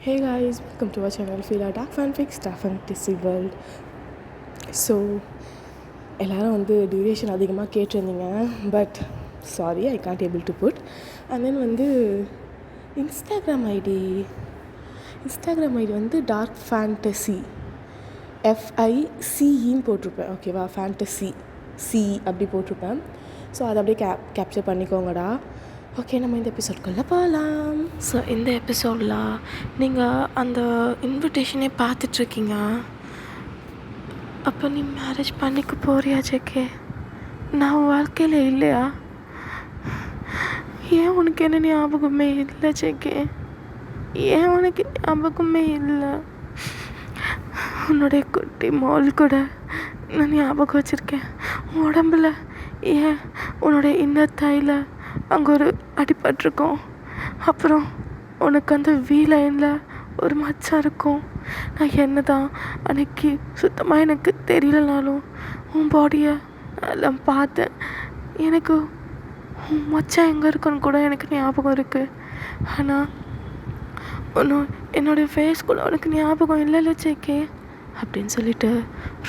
Hey guys, welcome to our channel Feel a Dark Fanfic Star Fantasy World. So எல்லோரும் duration அதிகமாக கேட்டிருந்தீங்க, but sorry I can't able to put. And then Instagram ID dark fantasy FICEன்னு போட்டிருப்பேன், ஓகேவா? Fantasy C அப்படி போட்டிருப்பேன். So அதை அப்படியே கேப்சர் பண்ணிக்கோங்கடா. ஓகே, நம்ம இந்த எபிசோட்குள்ளே போகலாம். ஸோ இந்த எபிசோடில் நீங்கள் அந்த இன்விடேஷனே பார்த்துட்ருக்கீங்க. அப்போ நீ மேரேஜ் பண்ணிக்க போறியா ஜேகே? நான் வாழ்க்கையில் இல்லையா? ஏன் உனக்கு என்ன ஞாபகமே இல்லை ஜேகே? ஏன் உனக்கு ஞாபகமே இல்லை? உன்னுடைய குட்டி மால் கூட நான் ஞாபகம் வச்சுருக்கேன். உடம்புல ஏன் உன்னுடைய இன்னத்தையில் அங்கே ஒரு அடிபட்டிருக்கோம். அப்புறம் உனக்கு அந்த வீலைனில் ஒரு மச்சம் இருக்கும். நான் என்ன தான் அன்றைக்கி சுத்தமாக எனக்கு தெரியலனாலும் உன் பாடியை எல்லாம் பார்த்தேன். எனக்கு உன் மச்சம் எங்கே இருக்குன்னு கூட எனக்கு ஞாபகம் இருக்குது. ஆனால் என்னுடைய ஃபேஸ் கூட உனக்கு ஞாபகம் இல்லைல்ல ஜேகே அப்படின்னு சொல்லிட்டு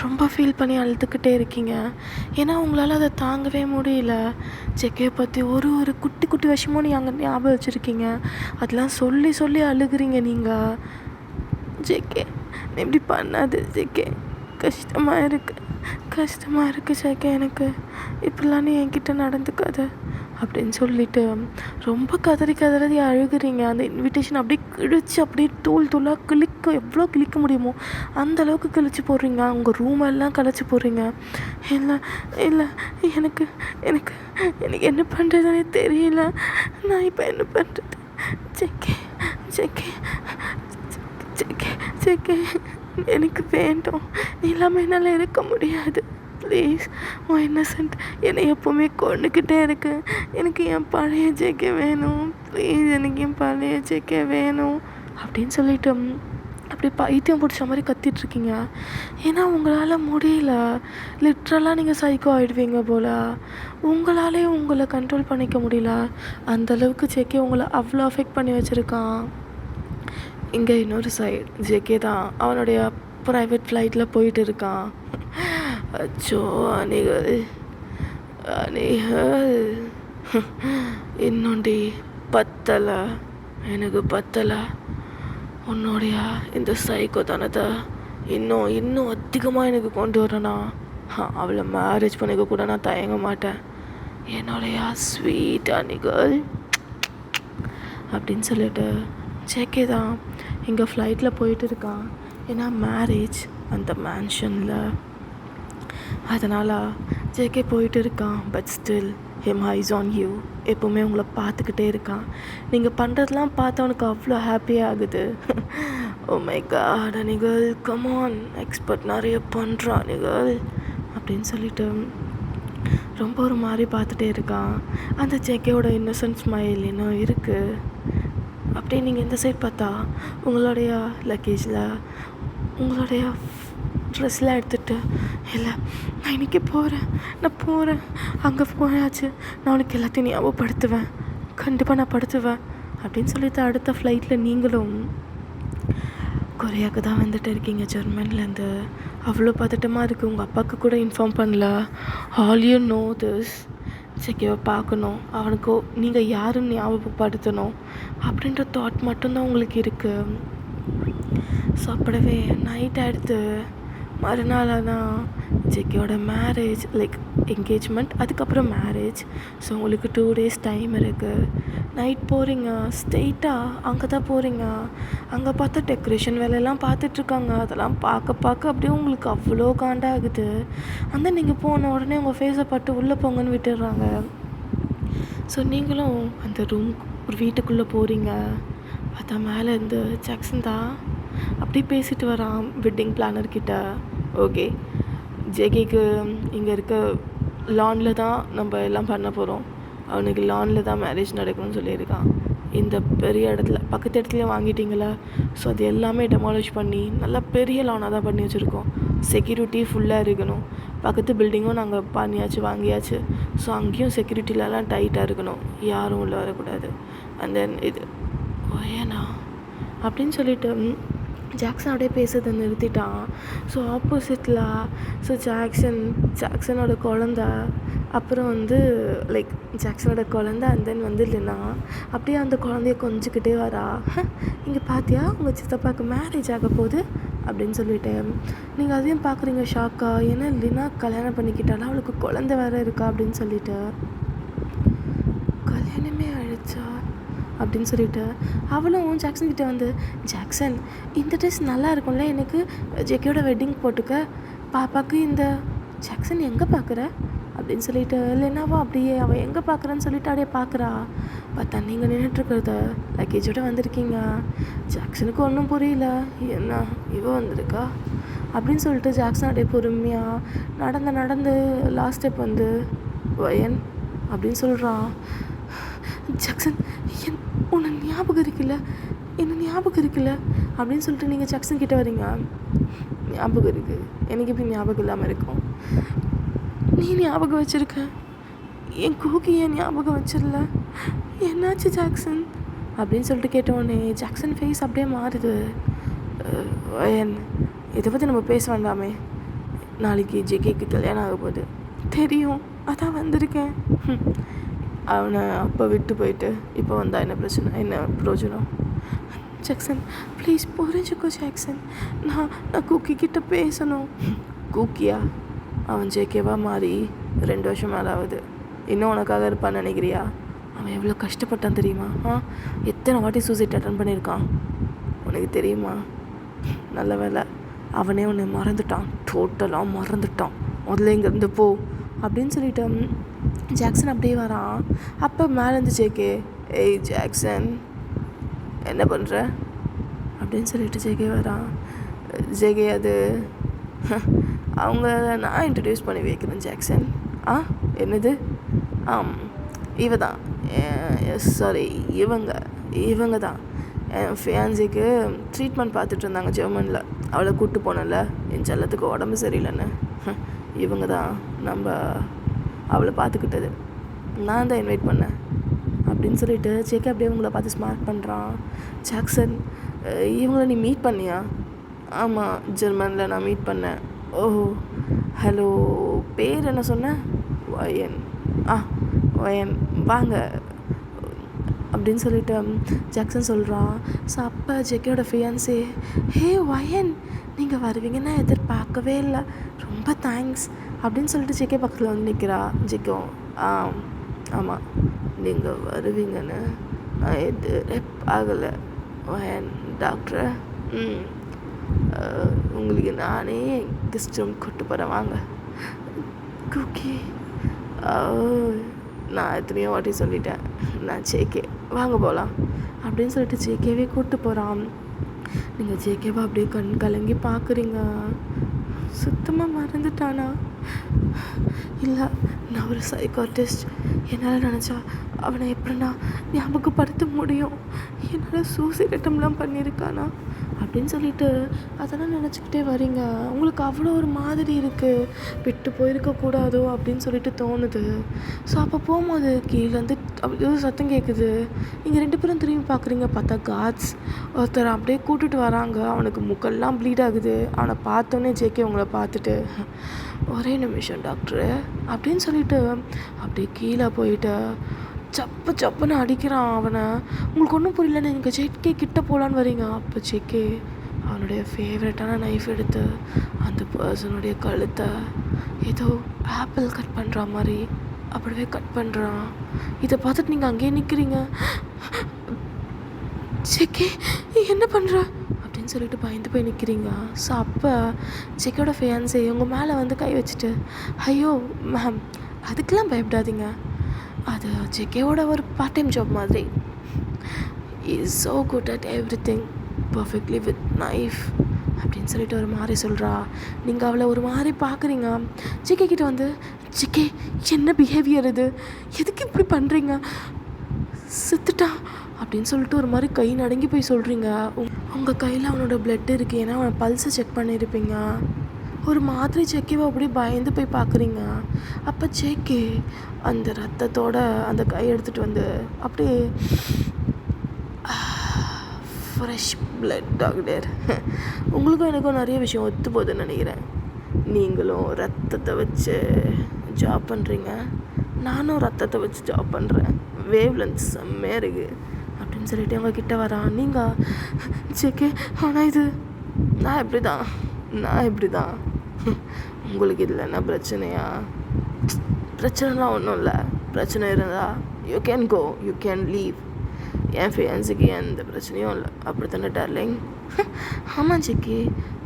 ரொம்ப ஃபீல் பண்ணி அழுதுகிட்டே இருக்கீங்க. ஏன்னா உங்களால் அதை தாங்கவே முடியல. ஜேகேயை பற்றி ஒரு குட்டி குட்டி விஷயமும் நீ அங்கே ஞாபகம் வச்சுருக்கீங்க. அதெல்லாம் சொல்லி சொல்லி அழுகுறீங்க நீங்கள். ஜேகே இப்படி பண்ணாது ஜேகே, கஷ்டமாக இருக்குது ஜேகே, எனக்கு இப்படிலாம் நீ என்கிட்ட நடந்துக்காத அப்படின்னு சொல்லிட்டு ரொம்ப கதறி அழுகுறீங்க. அந்த இன்விடேஷன் அப்படியே கிழிச்சு அப்படியே தூளாக எவ்வளோ கிழிக்க முடியுமோ அந்தளவுக்கு கிழிச்சு போடுறீங்க. உங்கள் ரூமெல்லாம் கழிச்சு போடுறீங்க. இல்லை எனக்கு எனக்கு எனக்கு என்ன பண்ணுறதுனே தெரியல. நான் இப்போ என்ன பண்ணுறது? ஜேகே ஜேகே ஜேகே ஜேகே எனக்கு வேண்டும். நீ இல்லாமல் என்னால் இருக்க முடியாது. ப்ளீஸ், உன் இன்னசென்ட் என்னை எப்போவுமே கொண்டுக்கிட்டே இருக்கு. எனக்கு என் பழைய ஜேகே வேணும். ப்ளீஸ், எனக்கு என் பழைய ஜேகே வேணும் அப்படின்னு சொல்லிட்டு அப்படி பைத்தியம் பிடிச்ச மாதிரி கத்திட்ருக்கீங்க. ஏன்னா உங்களால் முடியல. லிட்ரலாக நீங்கள் சைக்கோ ஆகிடுவீங்க போல். உங்களாலே உங்களை கண்ட்ரோல் பண்ணிக்க முடியல. அந்தளவுக்கு ஜேகே உங்களை அவ்வளோ அஃபெக்ட் பண்ணி வச்சுருக்கான். இங்கே இன்னொரு சைடு ஜேகே தான் அவனுடைய ப்ரைவேட் ஃப்ளைட்டில் போயிட்டு இருக்கான். அச்சோ அணிகள் இன்னொண்டி எனக்கு பத்தலை. உன்னுடைய இந்த சைக்கோத்தனத்தை இன்னும் அதிகமாக எனக்கு கொண்டு வரேனா? அவளை மேரேஜ் பண்ணிக்க கூட நான் தயங்க மாட்டேன். என்னுடைய ஸ்வீட் அணிகள் அப்படின்னு சொல்லிட்டு ஜேகே தான் இங்கே ஃப்ளைட்டில் போயிட்டு இருக்கான். ஏன்னா மேரேஜ் அந்த மேன்ஷனில், அதனால் ஜேகே போயிட்டு இருக்கான். But still him eyes on you. எப்போவுமே உங்களை பார்த்துக்கிட்டே இருக்கான். நீங்கள் பண்ணுறதெல்லாம் பார்த்து அவனுக்கு அவ்வளோ ஹாப்பியாக ஆகுது. ஓ மை காட் அணிகள், கமான், எக்ஸ்பர்ட் நிறைய பண்ணுறான் அணிகள் அப்படின்னு சொல்லிட்டு ரொம்ப ஒரு மாதிரி பார்த்துட்டே இருக்கான். அந்த ஜேகேயோட இன்னசென்ட் ஸ்மைல் இன்னும் இருக்குது. அப்படியே நீங்கள் இந்த சைட் பார்த்தா உங்களுடைய லக்கேஜில் உங்களுடைய ட்ரெஸ்லாம் எடுத்துகிட்டு, இல்லை நான் இன்றைக்கி போகிறேன் அங்கே போயாச்சு, நான் உனக்கு எல்லாத்தையும் ஞாபகப்படுத்துவேன், கண்டிப்பாக நான் படுத்துவேன் அப்படின்னு சொல்லிட்டு அடுத்த ஃப்ளைட்டில் நீங்களும் கொரியாவுக்கு தான் வந்துட்டு இருக்கீங்க. ஜெர்மனிலேருந்து அவ்வளோ பதட்டமாக இருக்குது. உங்கள் அப்பாவுக்கு கூட இன்ஃபார்ம் பண்ணல. All you know this. ஜேகேவை பார்க்கணும், அவனுக்கு நீங்கள் யாருன்னு ஞாபகப்படுத்தணும் அப்படின்ற தாட் மட்டும்தான் உங்களுக்கு இருக்குது. ஸோ அப்படியே நைட் ஆகிடுத்து. மறுநாள் தான் ஜேகேயோட மேரேஜ், லைக் என்கேஜ்மெண்ட், அதுக்கப்புறம் மேரேஜ். ஸோ உங்களுக்கு 2 days டைம் இருக்குது. நைட் போகிறீங்க, ஸ்ட்ரெயிட்டாக அங்கே தான் போகிறீங்க. அங்கே பார்த்தா டெக்கரேஷன் வேலையெல்லாம் பார்த்துட்ருக்காங்க. அதெல்லாம் பார்க்க அப்படியே உங்களுக்கு அவ்வளோ காண்டாகுது. அந்த நீங்கள் போன உடனே உங்கள் ஃபேஸை பட்டு உள்ளே போங்கன்னு விட்டுடுறாங்க. ஸோ நீங்களும் அந்த ஒரு வீட்டுக்குள்ளே போகிறீங்க. பார்த்தா மேலே இருந்து ஜாக்சன் தான் அப்படி பேசிட்டு வரான் வெட்டிங் பிளானர்கிட்ட. ஓகே, ஜேகேக்கு இங்கே இருக்க லானில் தான் நம்ம எல்லாம் பண்ண போகிறோம். அவனுக்கு லானில் தான் மேரேஜ் நடக்கணும்னு சொல்லியிருக்கான். இந்த பெரிய இடத்துல பக்கத்து இடத்துல வாங்கிட்டீங்களா? ஸோ அது எல்லாமே டெமாலிஷ் பண்ணி நல்லா பெரிய லானாக தான் பண்ணி வச்சுருக்கோம். செக்யூரிட்டி ஃபுல்லாக இருக்கணும். பக்கத்து பில்டிங்கும் நாங்கள் வாங்கியாச்சு. ஸோ அங்கேயும் செக்யூரிட்டிலலாம் டைட்டாக இருக்கணும், யாரும் உள்ளே வரக்கூடாது. அண்ட் தென் இது ஏன்னா அப்படின்னு சொல்லிட்டு ஜாக்சன் அப்படியே பேசுறதை நிறுத்திட்டான். ஸோ ஆப்போசிட்டில் ஸோ ஜாக்சனோட குழந்த, அப்புறம் வந்து லைக் ஜாக்சனோட குழந்த அண்ட் தென் வந்து இல்லைனா அப்படியே அந்த குழந்தைய கொஞ்சிக்கிட்டே வரா. இங்கே பார்த்தியா உங்கள் சித்தப்பாவுக்கு மேரேஜ் ஆக போகுது அப்படின்னு சொல்லிட்டு நீங்கள் அதையும் பார்க்குறீங்க ஷாக்கா. ஏன்னா இல்லைனா கல்யாணம் பண்ணிக்கிட்டாலும் அவளுக்கு குழந்தை வேறு இருக்கா அப்படின்னு சொல்லிட்டு. கல்யாணமே ஆயிடுச்சா அப்படின்னு சொல்லிட்டு அவளும் ஜாக்சன் கிட்டே வந்து, ஜாக்சன் இந்த ட்ரெஸ் நல்லா இருக்கும்ல, எனக்கு ஜேகேயோட வெட்டிங் போட்டுக்க, பாப்பாவுக்கு இந்த ஜாக்சன் எங்கே பார்க்குற அப்படின்னு சொல்லிட்டு இல்லைனாவோ அப்படியே அவள் எங்கே பார்க்குறான்னு சொல்லிட்டு அப்படியே பார்க்குறா. பார்த்தா நீங்கள் நின்றுட்டுருக்கிறத லக்கேஜோடு வந்திருக்கீங்க. ஜாக்சனுக்கு ஒன்றும் புரியல, என்ன இவ வந்திருக்கா அப்படின்னு சொல்லிட்டு ஜாக்சன் அப்படியே பொறுமையாக நடந்து லாஸ்ட் ஸ்டெப் வந்து வயன் அப்படின்னு சொல்கிறான். ஜாக்சன் உன்னை ஞாபகம் இருக்குல்ல, என்ன ஞாபகம் இருக்குல்ல அப்படின்னு சொல்லிட்டு நீங்கள் ஜாக்சன் கிட்டே வரீங்க. ஞாபகம் இருக்குது, எனக்கு இப்படி ஞாபகம் இல்லாமல் இருக்கும். நீ ஞாபகம் வச்சுருக்க, என் கூக்கி ஏன் ஞாபகம் வச்சிடல, என்னாச்சு ஜாக்சன் அப்படின்னு சொல்லிட்டு கேட்டோடனே ஜாக்சன் ஃபேஸ் அப்படியே மாறுது. வயன் இதை பற்றி நம்ம பேச வேண்டாமே, நாளைக்கு ஜேகேக்கு கல்யாணம் ஆக போகுது தெரியும், அதான் வந்திருக்கேன். அவனை அப்போ விட்டு போயிட்டு இப்போ வந்தா என்ன பிரச்சனை, என்ன பிரயோஜனம்? ஜாக்சன் ப்ளீஸ் புரிஞ்சுக்கோ ஜாக்சன், நான் குக்கி கிட்ட பேசணும். குக்கியா? அவன் ஜேகேவா மாறி 2 வருஷம் மேலே ஆகுது. இன்னும் உனக்காக இருப்பான்னு நினைக்கிறியா? அவன் எவ்வளோ கஷ்டப்பட்டான் தெரியுமா? எத்தனை வாட்டி சூசைட் அட்டன் பண்ணியிருக்கான் உனக்கு தெரியுமா? நல்ல வேலை அவனே உன்னை மறந்துட்டான், டோட்டலாக மறந்துட்டான். முதல்ல இங்கேருந்து போ அப்படின்னு சொல்லிட்டு ஜாக்சன் அப்படியே வரான். அப்போ மேலேருந்து ஜேகே, ஏய் ஜாக்சன் என்ன பண்ணுற அப்படின்னு சொல்லிட்டு ஜேகே வரான். ஜேகே அது அவங்க நான் இன்ட்ரடியூஸ் பண்ணி வைக்கிறேன் ஜாக்சன். என்னது? இவ தான், சாரி இவங்க தான் என் ஃபியான்சிக்கு ட்ரீட்மெண்ட் பார்த்துட்டு இருந்தாங்க ஜெர்மனில். அவளை கூப்பிட்டு போனல என் செல்லத்துக்கு உடம்பு சரியில்லைன்னு. இவங்க தான் நம்ம அவளை பார்த்துக்கிட்டது, நான் தான் இன்வைட் பண்ணேன் அப்படின்னு சொல்லிட்டு ஜேகே அப்படியே இவங்கள பார்த்து ஸ்மார்ட் பண்ணுறான். ஜாக்சன் இவங்கள நீ மீட் பண்ணியா? ஆமாம், ஜெர்மனில் நான் மீட் பண்ணேன். ஓஹோ, ஹலோ, பேர் என்ன சொன்னேன்? வயன். வயன் வாங்க அப்படின்னு சொல்லிட்டு ஜாக்சன் சொல்கிறான். ஸோ அப்போ ஜேகேயோட ஃபியான்ஸே, ஹே வயன் நீங்கள் வருவீங்கன்னா எதிர்பார்க்கவே இல்லை, ரொம்ப தேங்க்ஸ் அப்படின்னு சொல்லிட்டு ஜேகே பக்கத்தில் வந்து நிற்கிறா. ஜேகே ஆமாம் நீங்கள் வருவீங்கன்னு நான் எதிர்பார்க்கலை வயன் டாக்டரை. உங்களுக்கு நானே கெஸ்ட் ரூம் கூப்பிட்டு போகிறேன் வாங்க. குக்கி நான் எத்தனையோ வாட்டி சொல்லிட்டேன், நான் ஜேகே வாங்க போகலாம் அப்படின்னு சொல்லிட்டு ஜேகேவே கூப்பிட்டு போகிறான். நீங்கள் ஜேகேவா அப்படியே கண் கலங்கி பார்க்குறீங்க. சுத்தமாக மறந்துட்டானா? இல்லை, நான் ஒரு சைக்காட்டிஸ்ட், என்னால் நினச்சா அவனை எப்படின்னா ஞாபகப்படுத்த முடியும். என்னால் சூசைட் அட்டம்லாம் பண்ணியிருக்கானா அப்படின்னு சொல்லிட்டு அதெல்லாம் நினச்சிக்கிட்டே வரீங்க. உங்களுக்கு அவ்வளோ ஒரு மாதிரி இருக்குது, விட்டு போயிருக்கக்கூடாதோ அப்படின்னு சொல்லிட்டு தோணுது. ஸோ அப்போ போகும்போது கீழேருந்து அப்படியே சத்தம் கேட்குது. நீங்கள் 2 பேரும் திரும்பி பார்க்குறீங்க. பார்த்தா காட்ஸ் ஒருத்தர் அப்படியே கூட்டிகிட்டு வராங்க. அவனுக்கு முக்கெல்லாம் ப்ளீட் ஆகுது. அவனை பார்த்தோன்னே ஜேகே உங்களை பார்த்துட்டு, ஒரே நிமிஷம் டாக்டரு அப்படின்னு சொல்லிட்டு அப்படியே கீழே போயிட்டு சப்புன்னு அடிக்கிறான் அவனை. உங்களுக்கு ஒன்றும் புரியலன்னு நீங்கள் ஜேகே கிட்ட போகலான்னு வரீங்க. அப்போ ஜேகே அவனுடைய ஃபேவரட்டான நைஃப் எடுத்து அந்த பர்சனுடைய கழுத்தை ஏதோ ஆப்பிள் கட் பண்ணுற மாதிரி அப்படியே கட் பண்ணுறான். இதை பார்த்துட்டு நீங்கள் அங்கேயே நிற்கிறீங்க. ஜேகே என்ன பண்ணுற அப்படின்னு சொல்லிட்டு பயந்து போய் நிற்கிறீங்க. ஸோ அப்போ ஜேகேயோட ஃபியான்ஸே உங்கள் மேலே வந்து கை வச்சுட்டு, ஐயோ மேம் அதுக்கெலாம் பயப்படாதீங்க, அது ஜேகேவோட ஒரு பார்ட் டைம் ஜாப் மாதிரி, is so good at every thing perfectly with knife அப்படின்னு சொல்லிட்டு ஒரு மாதிரி சொல்கிறா. நீங்கள் அவளை ஒரு மாதிரி பார்க்குறீங்க. ஜேகே கிட்ட வந்து, ஜேகே என்ன பிஹேவியர் இது, எதுக்கு இப்படி பண்ணுறீங்க, செத்துட்டா அப்படின்னு சொல்லிட்டு ஒரு மாதிரி கை நடுங்கி போய் சொல்கிறீங்க. உங்கள் கையில் அவனோட பிளட் இருக்குது, ஏன்னா அவனை பல்ஸை செக் பண்ணியிருப்பீங்க. ஒரு மாதிரி ஜேகேவை அப்படியே பயந்து போய் பார்க்குறீங்க. அப்போ ஜேகே அந்த ரத்தத்தோட அந்த கை எடுத்துகிட்டு வந்து அப்படியே ஃப்ரெஷ் பிளட் டாக்டர். உங்களுக்கும் எனக்கும் நிறைய விஷயம் ஒத்து போகுதுன்னு நினைக்கிறேன். நீங்களும் ரத்தத்தை வச்சு ஜாப் பண்ணுறீங்க, நானும் ரத்தத்தை வச்சு ஜாப் பண்ணுறேன். வேவ் லென்த் செம்மையாக இருக்குது அப்படின்னு சொல்லிட்டு அவங்க கிட்ட வரான். நீங்கள் ஜேகே, ஆனால் இது நான் எப்படி தான் உங்களுக்கு இதில் என்ன பிரச்சனையா? பிரச்சனைலாம் ஒன்றும் இல்லை. பிரச்சனை இருந்தால் you can go, you can leave. என் ஃபியான்ஸுக்கு எந்த பிரச்சனையும் இல்லை. அப்படி தானே டார்லிங்? ஆமாம் ஜிக்கி,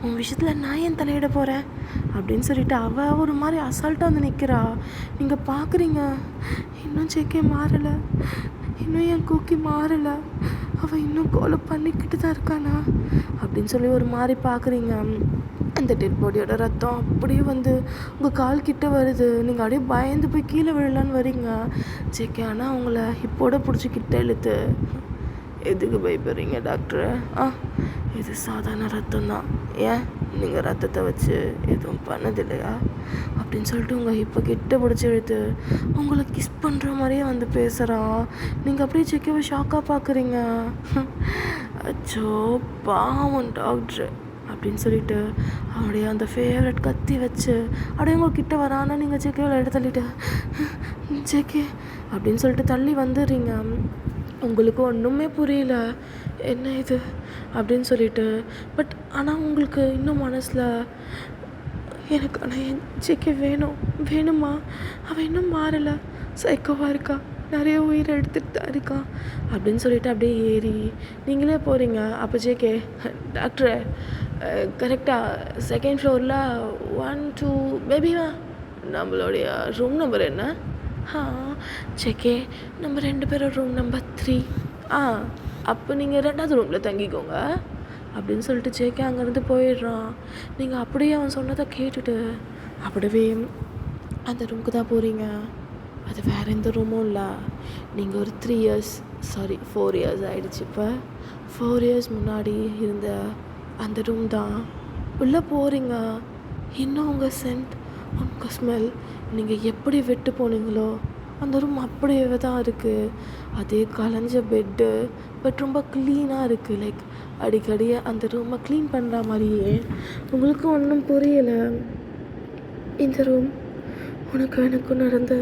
உன் விஷயத்தில் நான் ஏன் தலையிட போகிறேன் அப்படின்னு சொல்லிட்டு அவள் ஒரு மாதிரி அசால்ட்டாக வந்து நிற்கிறா. நீங்கள் பார்க்குறீங்க, இன்னும் ஜிக்கி மாறலை, இன்னும் என் கூக்கி மாறலை, அவள் இன்னும் கோலை பண்ணிக்கிட்டு தான் இருக்கானா அப்படின்னு சொல்லி ஒரு மாதிரி பார்க்குறீங்க. அந்த டெட் பாடியோட ரத்தம் அப்படியே வந்து உங்கள் கால் கிட்ட வருது. நீங்கள் அப்படியே பயந்து போய் கீழே விழலான்னு வரீங்க ஜேகே. ஆனால் அவங்கள ஹிப்போட பிடிச்சி கிட்ட இழுத்து, எதுக்கு பயப்படுறீங்க டாக்டர்? இது சாதாரண ரத்தம் தான். ஏன் நீங்கள் ரத்தத்தை வச்சு எதுவும் பண்ணதில்லையா அப்படின்னு சொல்லிட்டு உங்கள் இப்போ கிட்ட பிடிச்சி இழுத்து உங்களை கிஸ் பண்ணுற மாதிரியே வந்து பேசுகிறான். நீங்கள் அப்படியே ஜேகேவை ஷாக்காக பார்க்குறீங்க. அச்சோ பாவம் டாக்டர் அப்படின்னு சொல்லிட்டு அவனுடைய அந்த ஃபேவரட் கத்தி வச்சு அப்படியே உங்கள் கிட்ட வரானா. நீங்கள் ஜேகேவில் எடுத்து தள்ளிட்டு ஜேகே அப்படின்னு சொல்லிட்டு தள்ளி வந்துடுறீங்க. உங்களுக்கு ஒன்றுமே புரியல என்ன இது அப்படின்னு சொல்லிட்டு. பட் ஆனால் உங்களுக்கு இன்னும் மனசில் எனக்கு ஆனால் என் ஜேகே வேணுமா, அவன் இன்னும் மாறலை, சைக்கோவாக இருக்கா, நிறைய உயிரை எடுத்துகிட்டு தான் இருக்கான் அப்படின்னு சொல்லிட்டு அப்படியே ஏறி நீங்களே போகிறீங்க. அப்போ ஜேகே, டாக்டரை கரெக்டாக செகண்ட் ஃப்ளோரில் 1 2 பேபிவா நம்மளுடைய ரூம் நம்பர் என்ன? ஜேகே, நம்ம 2 பேரும் ரூம் நம்பர் 3. அப்போ நீங்கள் 2வது ரூமில் தங்கிக்கோங்க அப்படின்னு சொல்லிட்டு ஜேகே அங்கேருந்து போயிடுறான். நீங்கள் அப்படியே அவன் சொன்னதை கேட்டுட்டு அப்படியே அந்த ரூமுக்கு தான் போகிறீங்க. அது வேறு எந்த ரூமும் இல்லை. நீங்கள் ஒரு 4 இயர்ஸ் ஆகிடுச்சு. இப்போ 4 இயர்ஸ் முன்னாடி இருந்த அந்த ரூம் தான். உள்ளே போகிறீங்க. இன்னும் உங்கள் சென்ட், உங்கள் ஸ்மெல், நீங்கள் எப்படி விட்டு போனீங்களோ அந்த ரூம் அப்படியே தான் இருக்குது. அதே கலைஞ்ச பெட்டு, பட் ரொம்ப க்ளீனாக இருக்குது. லைக் அடிக்கடி அந்த ரூமை க்ளீன் பண்ணுற மாதிரியே. உங்களுக்கு ஒன்றும் புரியலை. இந்த ரூம் உனக்கு எனக்கும் நடந்த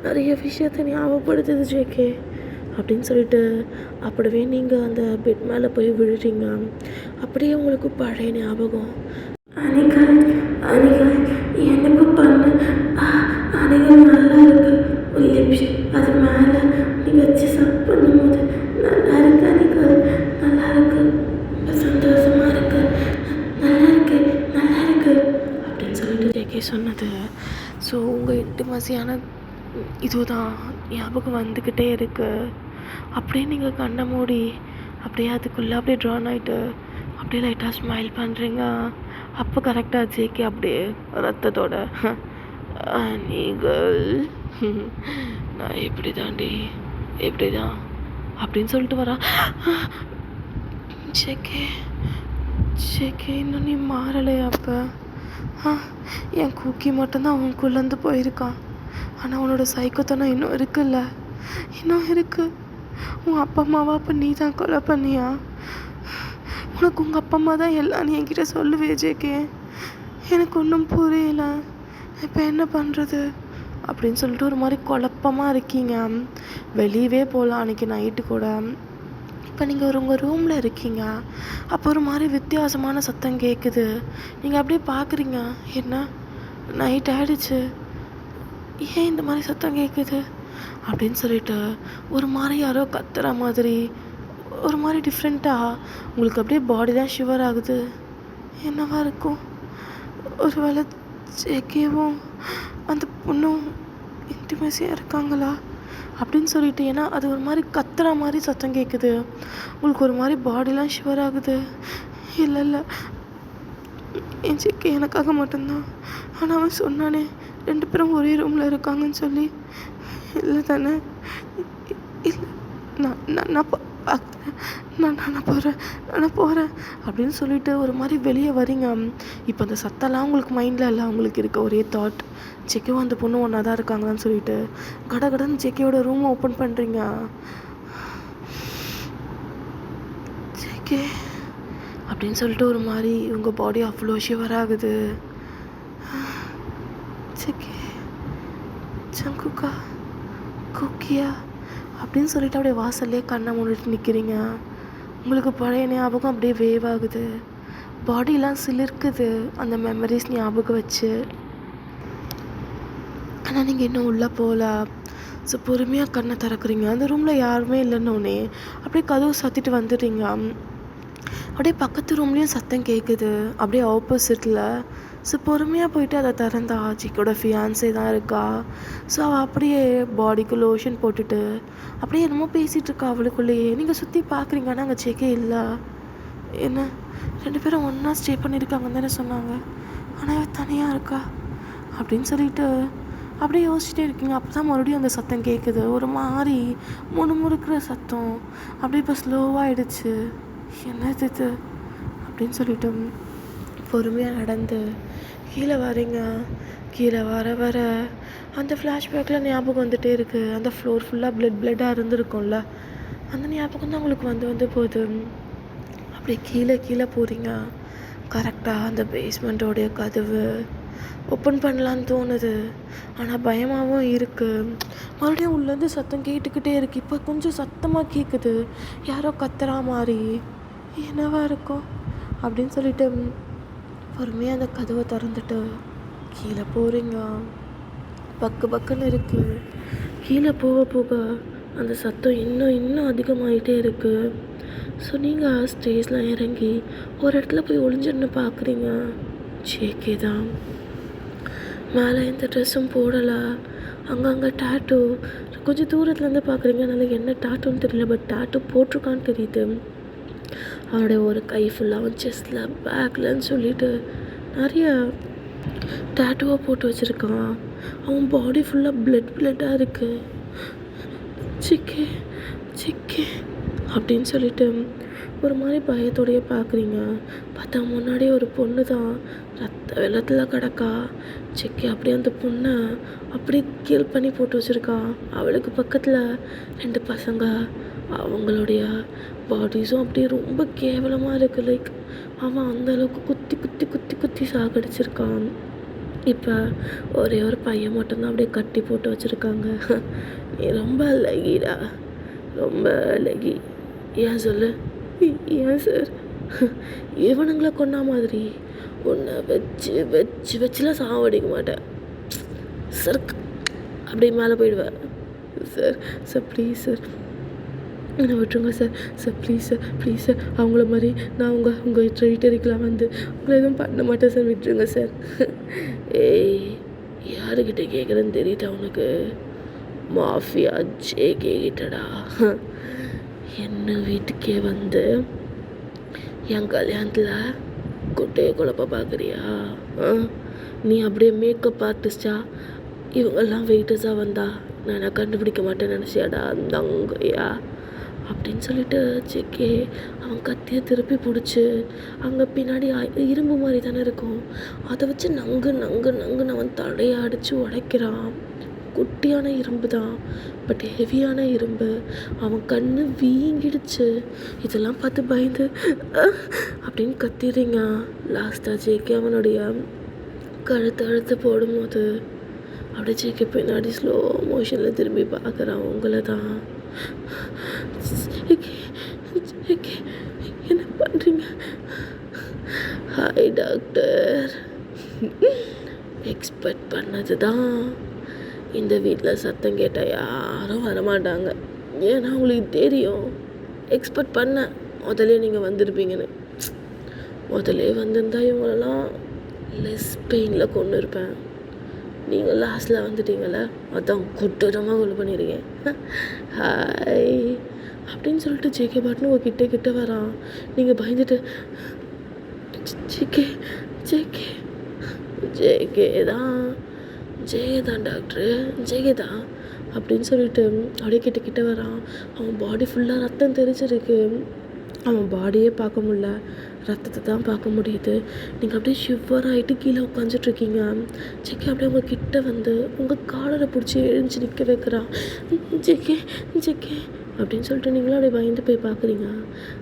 நிறைய விஷயத்த ஞாபகப்படுத்துது ஜேகே அப்படின்னு சொல்லிட்டு அப்படியே நீங்கள் அந்த பெட் மேலே போய் விழுறீங்க. அப்படியே உங்களுக்கு பழைய ஞாபகம். அனிகல் எனக்கு பண்ண அனிகல் நல்லா இருக்கு. ஒரு லிப்ஸ் அது மேலே நீ வச்சு சப் பண்ணும்போது நல்லா இருக்கு அனிகல், நல்லா இருக்கு, சந்தோஷமாக இருக்கு, நல்லா இருக்கு அப்படின்னு சொல்லிட்டு ஜேகே சொன்னது. ஸோ உங்கள் இன்டிமசியான இதுதான் ஞாபகம் வந்துக்கிட்டே இருக்குது. அப்படியே நீங்கள் கண்ணை மூடி அப்படியே அதுக்குள்ளே அப்படியே ட்ரான் ஆகிட்டு அப்படியே லைட்டாக ஸ்மைல் பண்ணுறீங்க. அப்போ கரெக்டாக ஜேகே அப்படியே ரத்தத்தோட நீங்கள் நான் எப்படி தான் அப்படின்னு சொல்லிட்டு வரா. ஜேகே இன்னும் நீ மாறலையா? அப்போ என் கூக்கி மட்டும்தான் அவனுக்குள்ளேருந்து போயிருக்கான். ஆனால் உன்னோட சைக்கோத்தனம் இன்னும் இருக்குல்ல, இன்னும் இருக்குது. உன் அப்பா அம்மாவா அப்போ நீ தான் கொலை பண்ணியா? உனக்கு உங்கள் அப்பா அம்மா தான் எல்லாம் நீ என்கிட்ட சொல்லுவே ஜேகே. எனக்கு ஒன்றும் புரியல, இப்போ என்ன பண்ணுறது அப்படின்னு சொல்லிட்டு ஒரு மாதிரி குழப்பமாக இருக்கீங்க. வெளியவே போகலாம் அன்றைக்கி நைட்டு கூட. இப்போ நீங்கள் உங்கள் ரூமில் இருக்கீங்க. அப்போ ஒரு மாதிரி வித்தியாசமான சத்தம் கேட்குது. நீங்கள் அப்படியே பார்க்குறீங்க, என்ன நைட் ஆகிடுச்சு, ஏன் இந்த மாதிரி சத்தம் கேட்குது அப்படின்னு சொல்லிட்டு ஒரு மாதிரி யாரோ கத்துற மாதிரி ஒரு மாதிரி டிஃப்ரெண்ட்டாக உங்களுக்கு அப்படியே பாடி தான் ஷிவர் ஆகுது. என்னவா இருக்கும்? ஒரு வேளை ஜேகேவும் அந்த பொண்ணும் இன்டிமேசியாக இருக்காங்களா அப்படின்னு சொல்லிட்டு. ஏன்னா அது ஒரு மாதிரி கத்துற மாதிரி சத்தம் கேட்குது. உங்களுக்கு ஒரு மாதிரி பாடிலாம் ஷிவர் ஆகுது. இல்லை என் ஜேகே எனக்காக மட்டும்தான். ஆனால் அவன் சொன்னானே 2 பேரும் ஒரே ரூமில் இருக்காங்கன்னு சொல்லி. இல்லை தானே? இல்லை, நான் போகிறேன் அப்படின்னு சொல்லிட்டு ஒரு மாதிரி வெளியே வரீங்க. இப்போ அந்த சத்தம்லாம் உங்களுக்கு மைண்டில் இல்லை. உங்களுக்கு இருக்க ஒரே தாட் ஜேகேவும் அந்த பொண்ணு ஒன்றா தான் இருக்காங்களான்னு சொல்லிட்டு கடகடன்னு ஜேகேவோட ரூமை ஓப்பன் பண்ணுறீங்க. ஜேகே ஜேகே அப்படின்னு சொல்லிட்டு ஒரு மாதிரி உங்கள் பாடி அவ்வளோ ஷிவர் ஆகுது. ஜேகே ஜங்குக்கா குக்கியா அப்படின்னு சொல்லிட்டு அப்படியே வாசல்லே கண்ணை மூடிட்டு நிற்கிறீங்க. உங்களுக்கு பழைய ஞாபகம் அப்படியே வேவ் ஆகுது. பாடியெலாம் சிலிர்க்குது அந்த மெமரிஸ் ஞாபகம் வச்சு. ஆனால் நீங்கள் இன்னும் உள்ளே போகல. ஸோ பொறுமையாக கண்ணை திறக்குறீங்க. அந்த ரூமில் யாருமே இல்லைன்னொன்னே அப்படியே கதவு சாத்திட்டு வந்துடுறீங்க. அப்படியே பக்கத்து ரூம்லேயும் சத்தம் கேட்குது, அப்படியே ஆப்போசிட்டில். ஸோ பொறுமையாக போயிட்டு அதை திறந்தா ஜிக்கோட ஃபியான்ஸே தான் இருக்கா. ஸோ அவள் அப்படியே பாடிக்கு லோஷன் போட்டுட்டு அப்படியே என்னமோ பேசிகிட்டு இருக்கா அவளுக்குள்ளேயே. நீங்கள் சுற்றி பார்க்குறீங்க, ஆனால் அங்கே ஜேகே இல்லை. என்ன 2 பேரும் ஒன்றா ஸ்டே பண்ணியிருக்காங்கன்னு தானே சொன்னாங்க, ஆனால் அவள் தனியாக இருக்கா அப்படின்னு சொல்லிட்டு அப்படியே யோசிச்சுட்டே இருக்கீங்க. அப்போ தான் மறுபடியும் அந்த சத்தம் கேட்குது, ஒரு மாதிரி முணுமுறுக்கிற சத்தம். அப்படியே இப்போ ஸ்லோவாகிடுச்சு. என்னது இது அப்படின்னு சொல்லிட்டு பொறுமையாக நடந்து கீழே வரீங்க. கீழே வர வர அந்த ஃப்ளாஷ்பேக்கில் ஞாபகம் வந்துகிட்டே இருக்குது. அந்த ஃப்ளோர் ஃபுல்லாக பிளட்டாக இருந்திருக்கும்ல, அந்த ஞாபகம் தான் உங்களுக்கு வந்து போகுது. அப்படியே கீழே போகிறீங்க. கரெக்டாக அந்த பேஸ்மெண்ட்டோடைய கதவு ஓப்பன் பண்ணலான்னு தோணுது, ஆனால் பயமாகவும் இருக்குது. மறுபடியும் உள்ளேருந்து சத்தம் கேட்டுக்கிட்டே இருக்குது. இப்போ கொஞ்சம் சத்தமாக கேட்குது, யாரோ கத்துறா மாதிரி. என்னவா இருக்கும் அப்படின்னு சொல்லிட்டு பொறுமையாக அந்த கதவை திறந்துட்டு கீழே போகிறீங்க. பக்குன்னு இருக்குது. கீழே போக அந்த சத்தம் இன்னும் அதிகமாகிட்டே இருக்குது. ஸோ நீங்கள் ஸ்டேஜில் இறங்கி ஒரு இடத்துல போய் ஒளிஞ்சுன்னு பார்க்குறீங்க. ஜேகே தான். மேலே எந்த ட்ரெஸ்ஸும் போடலை, அங்கங்கே டேட்டூ. கொஞ்சம் தூரத்துலேருந்து பார்க்குறீங்க, அதனால் என்ன டேட்டூன்னு தெரியல, பட் டேட்டூ போட்டிருக்கான்னு தெரியுது. அவனுடைய ஒரு கை ஃபுல்லாக அவன் செஸ்டில் பேக்லன்னு சொல்லிட்டு நிறைய டேட்டூவாக போட்டு வச்சுருக்கான். அவன் பாடி ஃபுல்லாக பிளட்டாக இருக்குது. சிக்கே அப்படின்னு சொல்லிட்டு ஒரு மாதிரி பயத்தோடையே பார்க்குறீங்க. பார்த்தா முன்னாடியே ஒரு பொண்ணு தான் ரத்த வெள்ளத்தில் கிடக்கா. சிக்கி அப்படியே அந்த பொண்ணை அப்படியே கீழ் பண்ணி போட்டு வச்சுருக்கான். அவளுக்கு பக்கத்தில் 2 பசங்க, அவங்களுடைய பாடிஸும் அப்படியே ரொம்ப கேவலமாக இருக்குது. லைக் அவன் அந்தளவுக்கு குத்தி சாகடிச்சிருக்கான். இப்போ ஒரே ஒரு பையன் மட்டும்தான் அப்படியே கட்டி போட்டு வச்சுருக்காங்க. ரொம்ப லகிடா, ரொம்ப லகி. ஏன் சொல்லு, ஏன் சார் இவனுங்களை கொண்டா மாதிரி உன்னை வச்சுலாம் சாவடிக்க மாட்டேன் சார். அப்படி மேலே போயிடுவேன் சார் ப்ளீஸ் சார் என்னை விட்டுருங்க சார் ப்ளீஸ் சார் அவங்கள மாதிரி நான் உங்கள் டெரிட்டரிக்கெலாம் வந்து உங்களை எதுவும் பண்ண மாட்டேன் சார், விட்டுருங்க சார். ஏய், யாருக்கிட்ட கேட்குறேன்னு தெரியுதா உனக்கு? மாஃபியா ஜேகே கிட்டடா. என்ன வீட்டுக்கே வந்து என் கல்யாணத்தில் குட்டையை குழப்ப பார்க்குறியா? நீ அப்படியே மேக்கப் ஆர்டிஸ்டா இவங்கெல்லாம் வெயிட்டர்ஸாக வந்தா நான் கண்டுபிடிக்க மாட்டேன்னு நினச்சியாடா அங்கயா அப்படின்னு சொல்லிட்டு ஜேகே அவன் கத்தியை திருப்பி பிடிச்சி அங்கே பின்னாடி இரும்பு மாதிரி தானே இருக்கும், அதை வச்சு நங்குன்னு அவன் தடையை அடித்து உடைக்கிறான். குட்டியான இரும்பு தான், பட் ஹெவியான இரும்பு. அவன் கண்ணு வீங்கிடுச்சு. இதெல்லாம் பார்த்து பயந்து அப்படின்னு கத்திடுறீங்க. லாஸ்ட்டாக ஜேகே அவனுடைய கழுத்து போடும்போது அப்படியே ஜேகே பின்னாடி ஸ்லோ மோஷனில் திரும்பி பார்க்குறான் உங்களை தான். என்ன பண்ணுறீங்க? Hi doctor. எக்ஸ்பெக்ட் பண்ணது தான், இந்த வீட்டில் சத்தம் கேட்டால் யாரும் வரமாட்டாங்க. ஏன்னா உங்களுக்கு தெரியும், எக்ஸ்பெக்ட் பண்ண முதலே நீங்கள் வந்திருப்பீங்கன்னு. முதலே வந்திருந்தா இவங்களெல்லாம் லெஸ் பெயினில் கொண்டு இருப்பேன். நீங்கள் லாஸ்ட்டில் வந்துட்டீங்கள, அதான் கொடூரமாக கொலை பண்ணியிருக்கேன். ஹாய் அப்படின்னு சொல்லிட்டு ஜேகே பாட்டுன்னு உங்கள் கிட்ட வரான். நீங்கள் பயந்துட்டு ஜேகே தான் டாக்டரு, ஜேகே தான் அப்படின்னு சொல்லிட்டு அப்படியே கிட்ட வரான். அவன் பாடி ஃபுல்லாக ரத்தம் தெரிச்சிருக்கு. அவன் பாடியே பார்க்க முடியல, ரத்தத்தை தான் பார்க்க முடியுது. நீங்கள் அப்படியே ஷிவர் ஆகிட்டு கீழே உட்காந்துட்ருக்கீங்க. ஜேகே அப்படியே உங்கள் கிட்ட வந்து உங்கள் காலரை பிடிச்சி எழுந்துச்சி நிற்க வைக்கிறான். ஜேகே அப்படின்னு சொல்லிட்டு நீங்களும் அப்படியே பயந்து போய் பார்க்குறீங்க.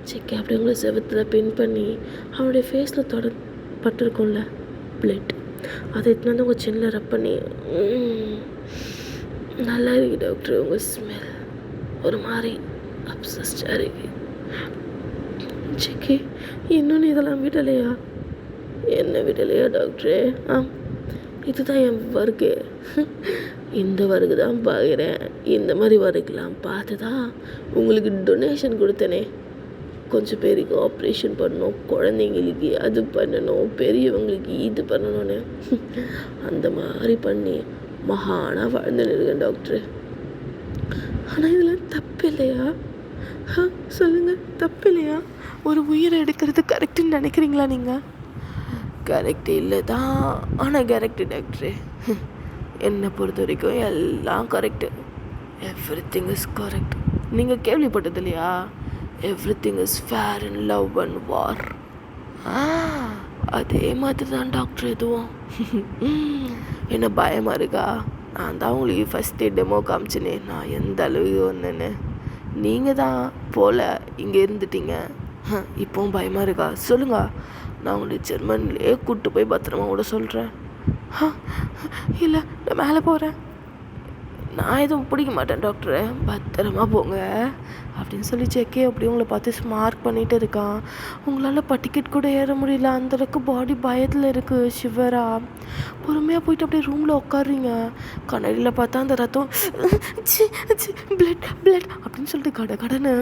செக்கே அப்படியே உங்களை செவத்தில் பின் பண்ணி அவனுடைய ஃபேஸில் பட்டிருக்கோம்ல பிளட், அதை எடுத்துன்னு வந்து உங்கள் சின்ன ரப் பண்ணி நல்லா இருக்கு டாக்டர், உங்கள் ஸ்மெல் ஒரு மாதிரி அப்சஸ்டாக இருக்கு. செக்கே இன்னொன்று இதெல்லாம் விடலையா? என்ன விடலையா டாக்டரே? இதுதான் என் வர்க்கு. இந்த வர்க்கு தான் பார்க்குறேன். இந்த மாதிரி வர்க்கெலாம் பார்த்து தான் உங்களுக்கு டொனேஷன் கொடுத்தனே. கொஞ்சம் பேருக்கு ஆப்ரேஷன் பண்ணணும், குழந்தைங்களுக்கு அது பண்ணணும், பெரியவங்களுக்கு இது பண்ணணும்னு அந்த மாதிரி பண்ணி மகானாக வாழ்ந்துன்னு இருக்கேன் டாக்டரு. ஆனால் இதெல்லாம் தப்பு இல்லையா? சொல்லுங்கள், தப்பு இல்லையா? ஒரு உயிரை எடுக்கிறது கரெக்டுன்னு நினைக்கிறீங்களா நீங்கள்? கரெக்டு இல்லை தான், ஆனால் கரெக்டு டாக்டரு. என்னை பொறுத்த வரைக்கும் எல்லாம் கரெக்டு. Everything is correct. நீங்கள் கேள்விப்பட்டது இல்லையா? Everything is fair in love and war. அதே மாதிரி தான் டாக்டர் எதுவும். என்ன பயமாக இருக்கா? நான் தான் உங்களுக்கு ஃபஸ்ட்டே டெமோ காமிச்சினே நான் எந்த அளவுக்கு ஒன்றுன்னு. நீங்கள் தான் போல் இங்கே இருந்துட்டீங்க. இப்போவும் பயமாக இருக்கா? சொல்லுங்க, நான் உங்களுக்கு ஜெர்மனிலே கூப்பிட்டு போய் பத்திரமா கூட சொல்கிறேன். இல்லை, நான் மேலே போகிறேன். நான் எதுவும் பிடிக்க மாட்டேன் டாக்டரு, பத்திரமா போங்க அப்படின்னு சொல்லி செக்கே அப்படியே உங்களை பார்த்து ஸ்மார்க் பண்ணிகிட்டு இருக்கான். உங்களால் டிக்கெட் கூட ஏற முடியல, அந்தளவுக்கு பாடி பயத்தில் இருக்குது, ஷிவரா. பொறுமையாக போயிட்டு அப்படியே ரூமில் உட்காடுறீங்க. கண்ணாடியில் பார்த்தா அந்த ரத்தம் பிளட் பிளட் அப்படின்னு சொல்லிட்டு கடன்னு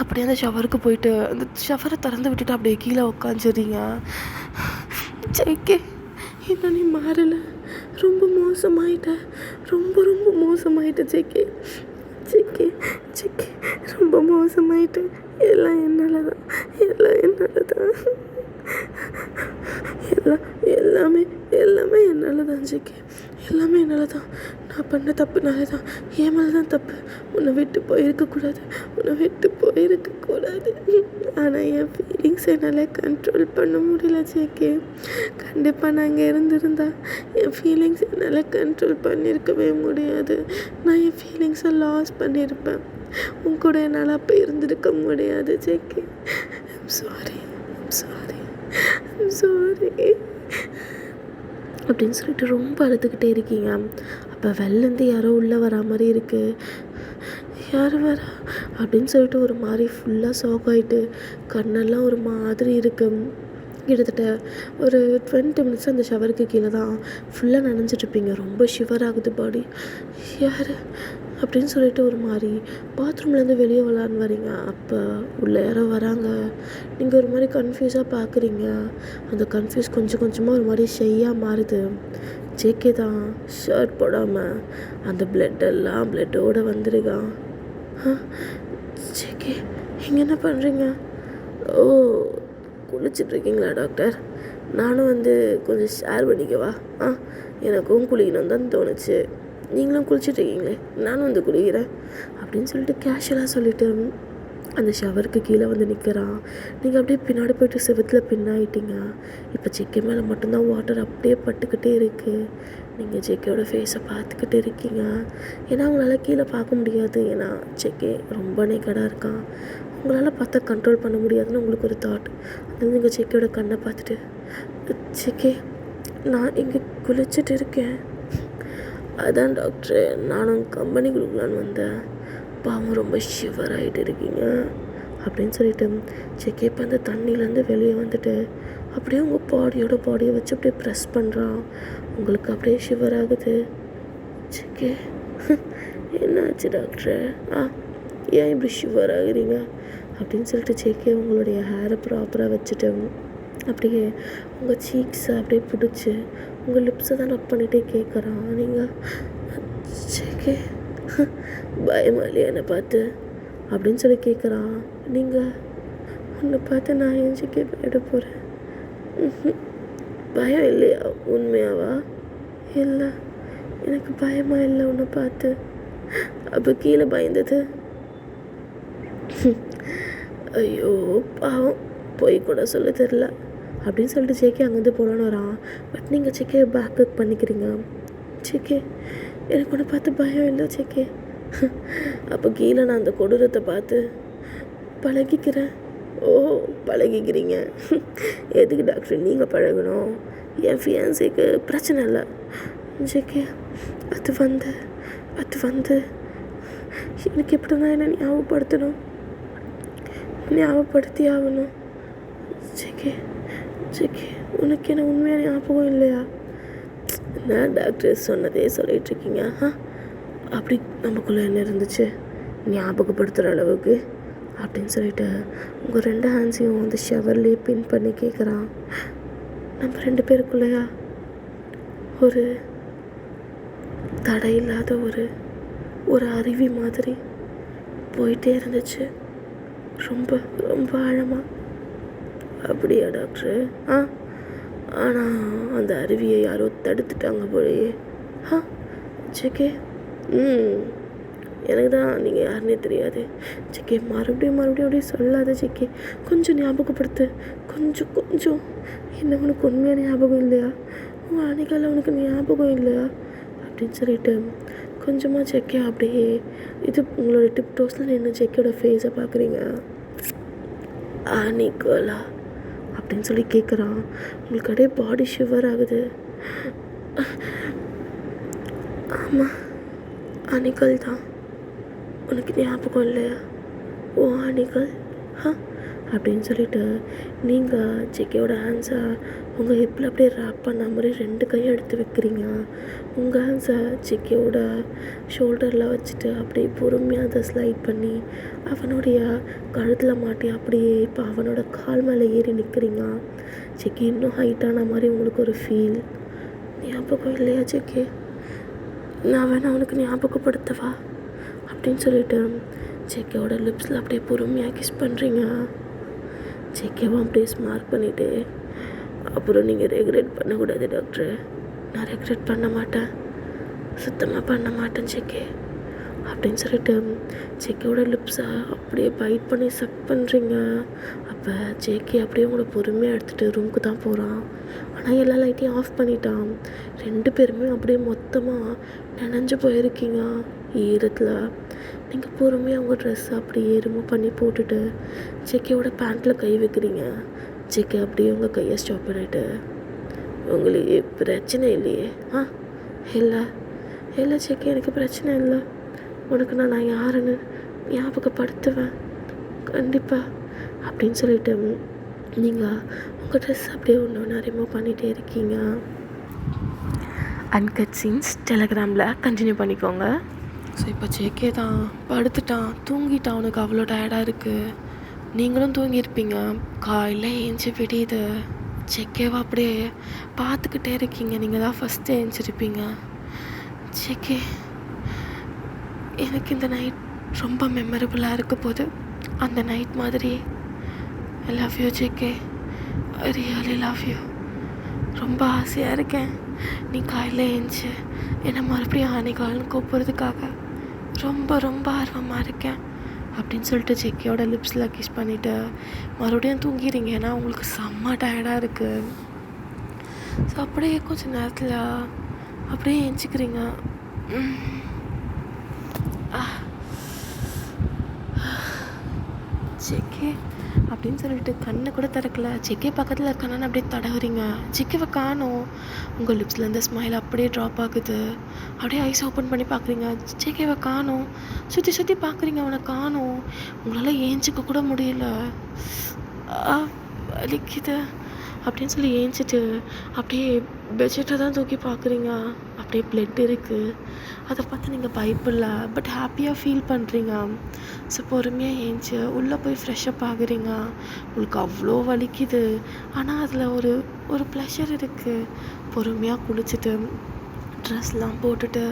அப்படியே அந்த ஷவருக்கு போயிட்டு அந்த ஷவரை திறந்து விட்டுட்டு அப்படியே கீழே உட்காந்துறீங்க. செக்கே இன்னும் நீ மாறலை, ரொம்ப மோசமாயிட்ட, ரொம்ப ரொம்ப மோசமாயிட்ட செக்கே. செக்கே செக்கே ரொம்ப மோசமாயிட்டு. எல்லாம் என்னால் தான், எல்லாம் என்னால் தான், எல்லாமே எல்லாமே என்னால் தான் செக்கே, எல்லாமே என்னால் தான். நான் பண்ண தப்புனால தான், என் மேலே தான் தப்பு. உன்னை விட்டு போயிருக்கக்கூடாது, உன்னை விட்டு போயிருக்கக்கூடாது. ஆனால் என் ஃபீலிங்ஸ் என்னால் கண்ட்ரோல் பண்ண முடியல செக்கே. கண்டிப்பாக நான் அங்கே இருந்திருந்தா என் ஃபீலிங்ஸ் என்னால் கண்ட்ரோல் பண்ணியிருக்கவே முடியாது. நான் என் ஃபீலிங்ஸை லாஸ் பண்ணியிருப்பேன். உன் கூட என்னால் அப்போ இருந்திருக்க முடியாது செக்கே. I'm sorry, I'm sorry, I'm sorry அப்படின்னு சொல்லிட்டு ரொம்ப அழுதுகிட்டே இருக்கீங்க. அப்போ வெளிலேருந்து யாரோ உள்ளே வரா மாதிரி இருக்குது. யார் வரா அப்படின்னு சொல்லிட்டு ஒரு மாதிரி ஃபுல்லாக ஷாக்காயிட்டு கண்ணெல்லாம் ஒரு மாதிரி இருக்குது. கிட்டத்தட்ட ஒரு 20 மினிட்ஸ் அந்த ஷவருக்கு கீழே தான் ஃபுல்லாக நனைஞ்சிட்ருப்பீங்க. ரொம்ப ஷிவர் ஆகுது பாடி. யார் அப்படின்னு சொல்லிட்டு ஒரு மாதிரி பாத்ரூம்லேருந்து வெளியே வரலான்னு வரீங்க. அப்போ உள்ளே யாரோ வராங்க. நீங்கள் ஒரு மாதிரி கன்ஃபியூஸாக பார்க்குறீங்க. அந்த கன்ஃபியூஸ் கொஞ்சம் கொஞ்சமாக ஒரு மாதிரி ஷையாக மாறுது. ஜேகே தான் ஷர்ட் போடாமல் அந்த பிளட்டோடு வந்துருக்கான். ஜேகே நீங்கள் என்ன பண்ணுறீங்க? ஓ, குளிச்சிட்ருக்கீங்களா டாக்டர்? நானும் கொஞ்சம் ஷேர் பண்ணிக்கவா? எனக்கும் குளிக்கணும் தான் தோணுச்சு. நீங்களும் குளிச்சிட்ருக்கீங்களே, நானும் குளிக்கிறேன் அப்படின்னு சொல்லிட்டு கேஷுவலாக சொல்லிவிட்டு அந்த ஷவருக்கு கீழே நிற்கிறான். நீங்கள் அப்படியே பின்னாடி போய்ட்டு செவத்தில் பின்னாயிட்டீங்க. இப்போ ஜேகே மேலே மட்டும்தான் வாட்டர் அப்படியே பட்டுக்கிட்டே இருக்குது. நீங்கள் ஜேகேயோட ஃபேஸை பார்த்துக்கிட்டு இருக்கீங்க. ஏன்னா உங்களால் கீழே பார்க்க முடியாது. ஏன்னா ஜேகே ரொம்ப நேக்கடாக இருக்கான். உங்களால் பார்த்தா கண்ட்ரோல் பண்ண முடியாதுன்னு உங்களுக்கு ஒரு தாட். அதனால நீங்கள் ஜேகேயோட கண்ணை பார்த்துட்டு, ஜேகே நான் இங்கே குளிச்சுட்டு இருக்கேன். அதான் டாக்டர் நானும் கம்பெனி கொடுக்கலான்னு வந்தேன். பாவம் ரொம்ப ஷிவர் ஆகிட்டு இருக்கீங்க அப்படின்னு சொல்லிட்டு ஜேகே இப்போ அந்த தண்ணியிலேருந்து வெளியே வந்துட்டு அப்படியே உங்கள் பாடியை வச்சு அப்படியே ப்ரெஸ் பண்ணுறான். உங்களுக்கு அப்படியே ஷிவர் ஆகுது. ஜேகே என்னாச்சு டாக்டர்? ஏன் இப்படி ஷிவர் ஆகுறீங்க அப்படின்னு சொல்லிட்டு ஜேகே உங்களுடைய ஹேரை ப்ராப்பராக வச்சுட்டு அப்படியே உங்கள் சீக்ஸை அப்படியே பிடிச்சி உங்கள் லிப்ஸை தான் நப் பண்ணிகிட்டே கேட்குறான். நீங்கள் ஜேகே பயமா இல்லையா என்னை பார்த்து அப்படின்னு சொல்லி கேட்குறான். நீங்கள் உன்னை பார்த்து நான் ஏன் ஜேகே பயப்பட போகிறேன்? பயம் இல்லையா? உண்மையாவா? இல்லை, எனக்கு பயமாக இல்லை உன்னை பார்த்து. அப்போ கீழே பயந்தது? ஐயோ பாவம், போய் கூட சொல்ல தெரில அப்படின்னு சொல்லிட்டு ஜேகே அங்கேருந்து போகலான்னு வரான். பட் நீங்கள் ஜேகே பேக்கப் பண்ணிக்கிறீங்க. ஜேகே எனக்கு உன்னை பார்த்து பயம் இல்லை ஜேகே, அப்போ கீழே நான் அந்த கொடூரத்தை பார்த்து பழகிக்கிறேன். ஓ, பழகிக்கிறீங்க. எதுக்கு டாக்டர் நீங்கள் பழகணும்? என் ஃபியான்சிக்கு பிரச்சனை இல்லை. ஜேகே, அது வந்து எனக்கு எப்படின்னா என்ன ஞாபகப்படுத்தி ஆகணும். ஜேகே, உனக்கு என்ன உண்மையாக ஞாபகம் இல்லையா? நான் டாக்டர் சொன்னதே சொல்லிகிட்ருக்கீங்க. அப்படி நமக்குள்ளே என்ன இருந்துச்சு ஞாபகப்படுத்துகிற அளவுக்கு அப்படின்னு சொல்லிட்டு உங்கள் 2 ஹேண்ட்ஸையும் அந்த ஷவர்லேயே பின் பண்ணி கேட்குறான். நம்ம 2 பேருக்குள்ளையா ஒரு தடை இல்லாத ஒரு அருவி மாதிரி போயிட்டே இருந்துச்சு, ரொம்ப ரொம்ப ஆழமாக. அப்படியா டாக்டரு? ஆனால் அந்த அருவியை யாரோ தடுத்துட்டாங்க போலயே. ஜேகே, எனக்கு தான் நீங்கள் யாருன்னே தெரியாது. ஜேகே, மறுபடியும் அப்படியே சொல்லாத ஜேகே. கொஞ்சம் ஞாபகப்படுத்து, கொஞ்சம். என்ன உனக்கு உண்மையான ஞாபகம் இல்லையா? அன்னைக்கால உனக்கு ஞாபகம் இல்லையா அப்படின்னு சொல்லிட்டு கொஞ்சமாக ஜேகே அப்படியே இது உங்களோட டிப் டோஸில் நின்று ஜேக்கோட ஃபேஸை பார்க்குறீங்க. அன்னைக்காலா அப்படின்னு சொல்லி கேட்குறான். உங்களுக்கு அப்படியே பாடி ஷிவர் ஆகுது. ஆமாம், அணிகள் தான். உனக்கு ஞாபகம் இல்லையா? ஓ, அணிகள் அப்படின்னு சொல்லிட்டு நீங்கள் ஜேகேயோட ஹேண்ட்ஸை உங்கள் ஹிப்பில் அப்படியே ரேப் பண்ண மாதிரி 2 கையும் எடுத்து வைக்கிறீங்க. உங்கள் ஹேண்ட்ஸை ஜேகேயோட ஷோல்டரில் வச்சுட்டு அப்படியே பொறுமையாக அதை ஸ்லைட் பண்ணி அவனுடைய கழுத்தில் மாட்டி அப்படியே இப்போ அவனோட கால் மேலே ஏறி நிற்கிறீங்க. ஜேகே, இன்னும் ஹைட்டான மாதிரி உங்களுக்கு ஒரு ஃபீல். ஞாபகம் இல்லையா ஜேகே? நான் வேணா அவனுக்கு ஞாபகப்படுத்தவா அப்படின்னு சொல்லிட்டு ஜேகேவோட லிப்ஸில் அப்படியே பொறுமையாக கிஸ் பண்ணுறீங்க. ஜேகேவும் அப்படியே ஸ்மார்ட் பண்ணிவிட்டு, அப்புறம் நீங்கள் ரெக்ரெட் பண்ணக்கூடாது டாக்டர். நான் ரெக்ரெட் பண்ண மாட்டேன், சுத்தமாக பண்ண மாட்டேன் ஜேகே அப்படின்னு சொல்லிட்டு ஜேகேவோட லிப்ஸை அப்படியே பைட் பண்ணி சக் பண்ணுறீங்க. அப்போ ஜேகே அப்படியே உங்களை பொறுமையாக எடுத்துகிட்டு ரூமுக்கு தான் போகிறான். ஆனால் எல்லா லைட்டையும் ஆஃப் பண்ணிட்டான். 2 பேருமே அப்படியே மொத்தமாக நனைஞ்சு போயிருக்கீங்க ஈரத்தில். நீங்கள் பொறுமையாக உங்கள் ட்ரெஸ்ஸை அப்படியே ரிமூவ் பண்ணி போட்டுட்டு ஜேகேவோட பேண்ட்டில் கை வைக்கிறீங்க. ஜேகே அப்படியே உங்கள் கையை ஸ்டாப் பண்ணிவிட்டு, உங்களுக்கு பிரச்சனை இல்லையே? இல்லை ஜேகே, எனக்கு பிரச்சனை இல்லை. உனக்கு நான் யாருன்னு ஞாபகப்படுத்துவேன் கண்டிப்பாக அப்படின்னு சொல்லிட்டு நீங்கள் உங்கள் ட்ரெஸ் அப்படியே ஒன்று ரிமூவ் பண்ணிகிட்டே இருக்கீங்க. அன்கட் சீன்ஸ் டெலகிராமில் கண்டினியூ பண்ணிக்கோங்க. ஸோ இப்போ ஜேகே தான் படுத்துட்டான், தூங்கிட்டான். அவனுக்கு அவ்வளோ டயர்டாக இருக்குது. நீங்களும் தூங்கியிருப்பீங்க. காலையில் ஏஞ்சி விடியுது. ஜேகேவை அப்படியே பார்த்துக்கிட்டே இருக்கீங்க. நீங்கள் தான் ஃபஸ்ட்டு ஏஞ்சிருப்பீங்க. ஜேகே, எனக்கு இந்த நைட் ரொம்ப மெமரபுளாக இருக்க போது, அந்த நைட் மாதிரி. I love you JK, I really love you. ரொம்ப ஆசையாக இருக்கேன் நீ காலையில் ஏஞ்சி என்னை மறுபடியும் அன்னைக்கால்னு கூப்பிட்றதுக்காக ரொம்ப ரொம்ப ஆர்வமாக இருக்கேன் அப்படின்னு சொல்லிட்டு ஜேகேயோட லிப்ஸில் கிஸ் பண்ணிவிட்டு மறுபடியும் தூங்கிடுங்க. ஏன்னா உங்களுக்கு செம்ம டயர்டாக இருக்குது. ஸோ அப்படியே கொஞ்சம் நேரத்தில் அப்படியே ஏஞ்சிக்கிறீங்க. ஜேகே அப்படின்னு சொல்லிட்டு கண்ணை கூட திறக்கல. ஜேகே பக்கத்தில் இருக்கானு அப்படியே தடவுறீங்க. ஜேகேவை காணோம். உங்கள் லிப்ஸ்லேருந்து ஸ்மைல் அப்படியே ட்ராப் ஆகுது. அப்படியே ஐஸ் ஓப்பன் பண்ணி பார்க்குறீங்க. ஜேகேவை காணோம். சுற்றி பார்க்குறீங்க, அவனை காணோம். உங்களால் ஏஞ்சிக்க கூட முடியல. வலிக்குது அப்படின்னு சொல்லி ஏஞ்சிட்டு அப்படியே பெட்ஷீட்டை தான் தூக்கி பார்க்குறீங்க. அப்படியே பிளட் இருக்குது. அதை பார்த்து நீங்கள் பயப்படல, பட் ஹாப்பியாக ஃபீல் பண்ணுறீங்க. ஸோ பொறுமையாக ஏஞ்சி உள்ளே போய் ஃப்ரெஷ்ஷப் ஆகுறீங்க. உங்களுக்கு அவ்வளோ வலிக்குது, ஆனால் அதில் ஒரு ப்ளஷர் இருக்குது. பொறுமையாக குளிச்சுட்டு ட்ரெஸ்லாம் போட்டுட்டு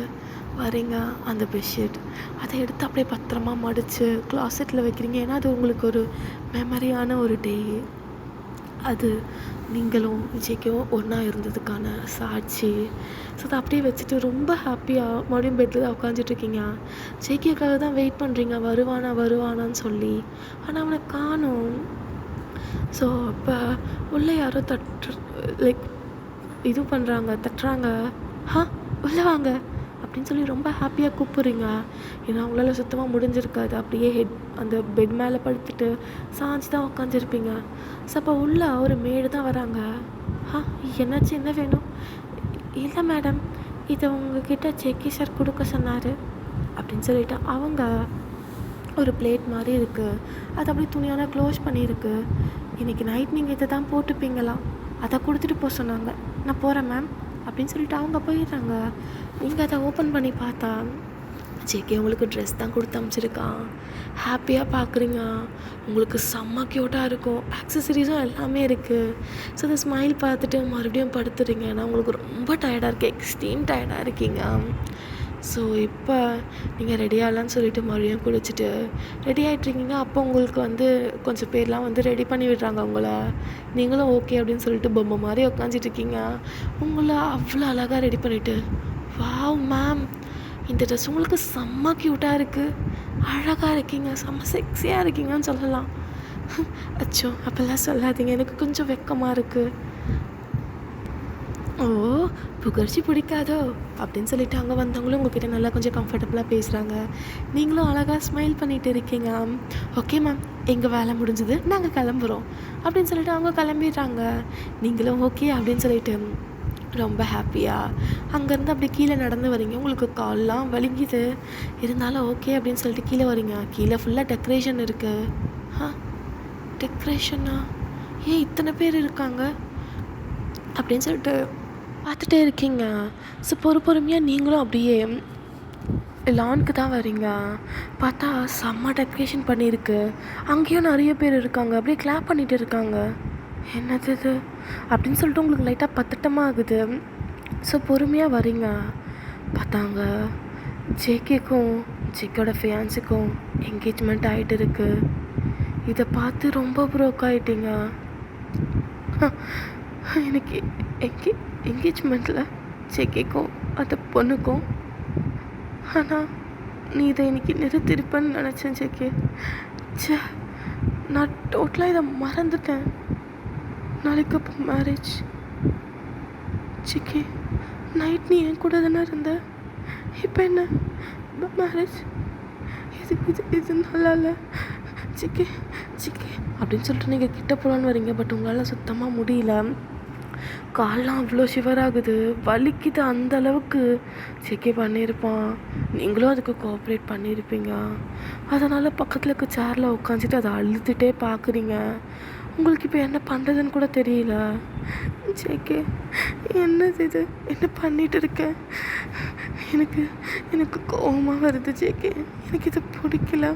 வரீங்க. அந்த பெட்ஷீட் அதை எடுத்து அப்படியே பத்திரமா மடித்து க்ளாசெட்டில் வைக்கிறீங்க. ஏன்னா அது உங்களுக்கு ஒரு மெமரியான ஒரு டே. அது நீங்களும் ஜேகேவும் ஒன்றா இருந்ததுக்கான சாட்சி. ஸோ அதை அப்படியே வச்சுட்டு ரொம்ப ஹாப்பியாக மறுபடியும் பெட்டில் தான் உட்காந்துட்ருக்கீங்க. ஜேகேக்காக தான் வெயிட் பண்ணுறீங்க, வருவானான்னு சொல்லி. ஆனால் அவனை காணோம். ஸோ அப்போ உள்ளே யாரோ தட்டுறாங்க. உள்ளே வாங்க அப்படின்னு சொல்லி ரொம்ப ஹாப்பியாக கூப்பிட்றீங்க. ஏன்னா அவங்களால சுத்தமாக முடிஞ்சிருக்காது. அப்படியே அந்த பெட் மேலே படுத்துட்டு சாஞ்சு தான் உட்காந்துருப்பீங்க. ஸோ அப்போ உள்ள ஒரு மேடு தான் வராங்க. என்னாச்சு, என்ன வேணும்? இல்லை மேடம், இதை உங்ககிட்ட ஜேகே சார் கொடுக்க சொன்னார் அப்படின்னு சொல்லிட்டு அவங்க ஒரு பிளேட் மாதிரி இருக்குது, அது அப்படியே துணியால் க்ளோஸ் பண்ணியிருக்கு. இன்றைக்கி நைட் நீங்கள் இதை தான் போட்டுப்பீங்களா, அதை கொடுத்துட்டு போக சொன்னாங்க. நான் போகிறேன் மேம் அப்படின்னு சொல்லிட்டு அவங்க போயிடுறாங்க. நீங்கள் அதை ஓப்பன் பண்ணி பார்த்தா ஜேகே உங்களுக்கு ட்ரெஸ் தான் கொடுத்து அனுப்பிச்சிருக்கான். ஹாப்பியாக பார்க்குறீங்க. உங்களுக்கு செம்ம க்யூட்டாக இருக்கும். ஆக்சசரிஸும் எல்லாமே இருக்குது. ஸோ அந்த ஸ்மைல் பார்த்துட்டு மறுபடியும் படுத்துறீங்க. ஏன்னா உங்களுக்கு ரொம்ப டயர்டாக இருக்குது, எக்ஸ்ட்ரீம் டயர்டாக இருக்கீங்க. ஸோ இப்போ நீங்கள் ரெடியாகலான்னு சொல்லிட்டு மறுபடியும் குளிச்சுட்டு ரெடி ஆகிட்ருக்கீங்க. அப்போ உங்களுக்கு கொஞ்சம் பேர்லாம் ரெடி பண்ணி விடுறாங்க உங்களை. நீங்களும் ஓகே அப்படின்னு சொல்லிட்டு பொம்மை மாதிரி உட்காந்துட்ருக்கீங்க. உங்களை அவ்வளோ அழகாக ரெடி பண்ணிவிட்டு, வாவ் மேம், இந்த ட்ரெஸ் உங்களுக்கு செம்ம க்யூட்டாக இருக்குது, அழகாக இருக்கீங்க, செம்ம செக்ஸியாக இருக்கீங்கன்னு சொல்லலாம். அச்சோ அப்போல்லாம் சொல்லாதீங்க, எனக்கு கொஞ்சம் வெக்கமாக இருக்குது. ஓ, புகழ்ச்சி பிடிக்காதோ அப்படின்னு சொல்லிட்டு அங்கே வந்தவங்களும் உங்ககிட்ட நல்லா கொஞ்சம் கம்ஃபர்டபுளாக பேசுகிறாங்க. நீங்களும் அழகாக ஸ்மைல் பண்ணிகிட்டு இருக்கீங்க. ஓகே மேம், எங்கள் வேலை முடிஞ்சுது, நாங்கள் கிளம்புறோம் அப்படின்னு சொல்லிட்டு அவங்க கிளம்பிடுறாங்க. நீங்களும் ஓகே அப்படின்னு சொல்லிட்டு ரொம்ப ஹாப்பியாக அங்கேருந்து அப்படி கீழே நடந்து வரீங்க. உங்களுக்கு கால்லாம் வலிக்குது, இருந்தாலும் ஓகே அப்படின்னு சொல்லிட்டு கீழே வரீங்க. கீழே ஃபுல்லாக டெக்கரேஷன் இருக்குது. டெக்கரேஷனா, ஏன் இத்தனை பேர் இருக்காங்க அப்படின்னு சொல்லிட்டு பார்த்துட்டே இருக்கீங்க. ஸோ பொறுமையாக நீங்களும் அப்படியே லானுக்கு தான் வரீங்க. பார்த்தா செம்ம டெக்கரேஷன் பண்ணியிருக்கு. அங்கேயும் நிறைய பேர் இருக்காங்க, அப்படியே கிளாப் பண்ணிகிட்டு இருக்காங்க. என்னது இது அப்படின்னு சொல்லிட்டு உங்களுக்கு லைட்டாக பதட்டமாக ஆகுது. ஸோ பொறுமையாக வரீங்க. பார்த்தாங்க ஜேகேக்கும் ஜேக்கோட ஃபியான்ஸுக்கும் என்கேஜ்மெண்ட் ஆகிட்டு இருக்கு. இதை பார்த்து ரொம்ப ப்ரோக் ஆகிட்டீங்க. எனக்கு என்கேஜ்மெண்ட்டில் ஜேகேக்கும் அந்த பொண்ணுக்கும். ஆனால் நீ இதை இன்னைக்கு நிறுத்திருப்பேன்னு நினச்சேன் ஜேகே. நான் டோட்டலாக இதை மறந்துட்டேன். நாளைக்கு அப்போ மேரேஜ். ஜேகே, நைட் நீ என் கூட தானே இருந்த, இப்போ என்ன மேரேஜ்? இது நல்லா இல்லை ஜேகே அப்படின்னு சொல்லிட்டு நீங்கள் கிட்ட போகலான்னு வரீங்க. பட் உங்களால் சுத்தமாக முடியல. கால்லாம் அவ்வளோ ஷிவர் ஆகுது, வலிக்குது. அந்த அளவுக்கு ஜேகே பண்ணியிருப்பான். நீங்களும் அதுக்கு கோஆப்ரேட் பண்ணியிருப்பீங்க. அதனால் பக்கத்தில் இருக்க சேரில் உட்காந்துட்டு அதை அழுதுகிட்டே பார்க்குறீங்க. உங்களுக்கு இப்போ என்ன பண்ணுறதுன்னு கூட தெரியல. ஜேகே, என்னது இது, என்ன பண்ணிகிட்டு இருக்கேன்? எனக்கு கோவமாக வருது ஜேகே. எனக்கு இது பிடிக்கல.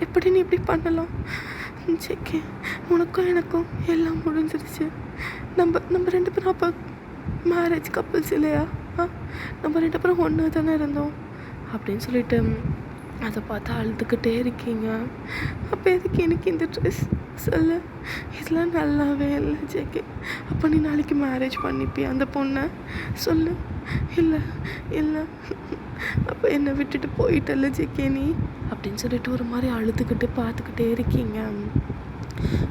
எப்படி நீ இப்படி பண்ணலாம் ஜேகே? உனக்கும் எனக்கும் எல்லாம் முடிஞ்சிருச்சு. நம்ம ரெண்டு பேரும் அப்போ மேரேஜ் கப்பிள்ஸ் இல்லையா? நம்ம ரெண்டு பேரும் ஒன்றா தானே இருந்தோம் அப்படின்னு சொல்லிட்டு அதை பார்த்தா அழுதுகிட்டே இருக்கீங்க. அப்போ எதுக்கு எனக்கு இந்த ட்ரெஸ் சொல்லு? இதெல்லாம் நல்லாவே இல்லை ஜேகே. அப்போ நீ நாளைக்கு மேரேஜ் பண்ணிப்பியா அந்த பொண்ணை? சொல்லு. இல்லை அப்போ என்னை விட்டுட்டு போயிட்டல ஜேகே நீ அப்படின்னு சொல்லிட்டு ஒரு மாதிரி அழுதுகிட்டு பார்த்துக்கிட்டே இருக்கீங்க.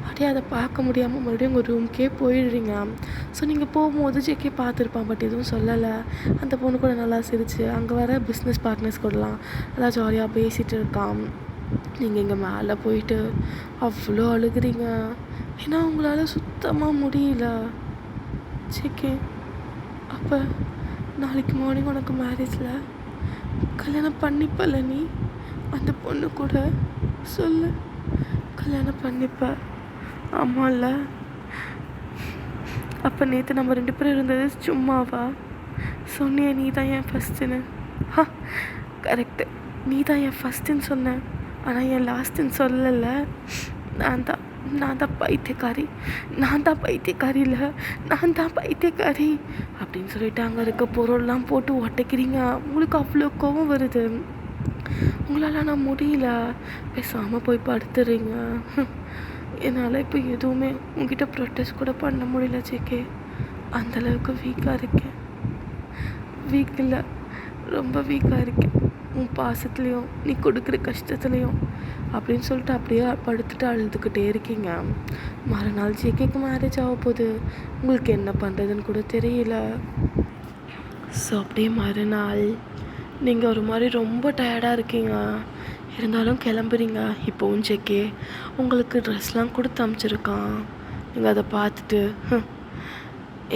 அப்படியே அதை பார்க்க முடியாமல் மறுபடியும் உங்கள் ரூம்க்கே போயிடுறீங்க. ஸோ நீங்கள் போகும்போது ஜேகே பார்த்துருப்பான், பட் எதுவும் சொல்லலை. அந்த பொண்ணு கூட நல்லா சிரிச்சு அங்கே வர பிஸ்னஸ் பார்ட்னர்ஸ் கூடலாம் நல்லா ஜாலியாக பேசிகிட்டு இருக்கான். நீங்கள் இங்கே மேலே போயிட்டு அவ்வளோ அழுகுறீங்க. ஏன்னா உங்களால் சுத்தமாக முடியல ஜேகே. அப்போ நாளைக்கு மார்னிங் உனக்கு மேரேஜில் கல்யாணம் பண்ணிப்பல நீ அந்த பொண்ணு கூட? சொல்லு, கல்யாணம் பண்ணிப்ப? ஆமாம்ல. அப்போ நேற்று நம்ம ரெண்டு பேரும் இருந்தது சும்மாவா? சொன்னியே நீ தான் என் ஃபஸ்ட்டுன்னு. கரெக்டு, நீ தான் என் ஃபஸ்ட்டுன்னு சொன்னேன், ஆனால் என் லாஸ்ட்டுன்னு சொல்லலை. நான் தான் பைத்தியக்காரி. நான் தான் பைத்தியக்காரி அப்படின்னு சொல்லிட்டு அங்கே இருக்க பொருள்லாம் போட்டு உடைக்கிறீங்க. உங்களுக்கு அவ்வளோ கோவம் வருது. உங்களால் நான் முடியல, பேசாமல் போய் படுத்துறீங்க. என்னால் இப்போ எதுவுமே உங்ககிட்ட ப்ரொட்டஸ்ட் கூட பண்ண முடியல ஜேகே. அந்தளவுக்கு வீக்காக இருக்கேன். வீக் இல்லை, ரொம்ப வீக்காக இருக்கேன். உன் பாசத்துலேயும் நீ கொடுக்குற கஷ்டத்துலேயும் அப்படின்னு சொல்லிட்டு அப்படியே படுத்துட்டு அழுதுகிட்டே இருக்கீங்க. மறுநாள் ஜேகேக்கு மேரேஜ் ஆக போகுது. உங்களுக்கு என்ன பண்ணுறதுன்னு கூட தெரியல. ஸோ அப்படியே மறுநாள் நீங்கள் ஒரு மாதிரி ரொம்ப டயர்டாக இருக்கீங்க, இருந்தாலும் கிளம்புறீங்க. இப்போவும் ஜேகே உங்களுக்கு ட்ரெஸ்லாம் கொடுத்து அமுச்சிருக்கான். நீங்கள் அதை பார்த்துட்டு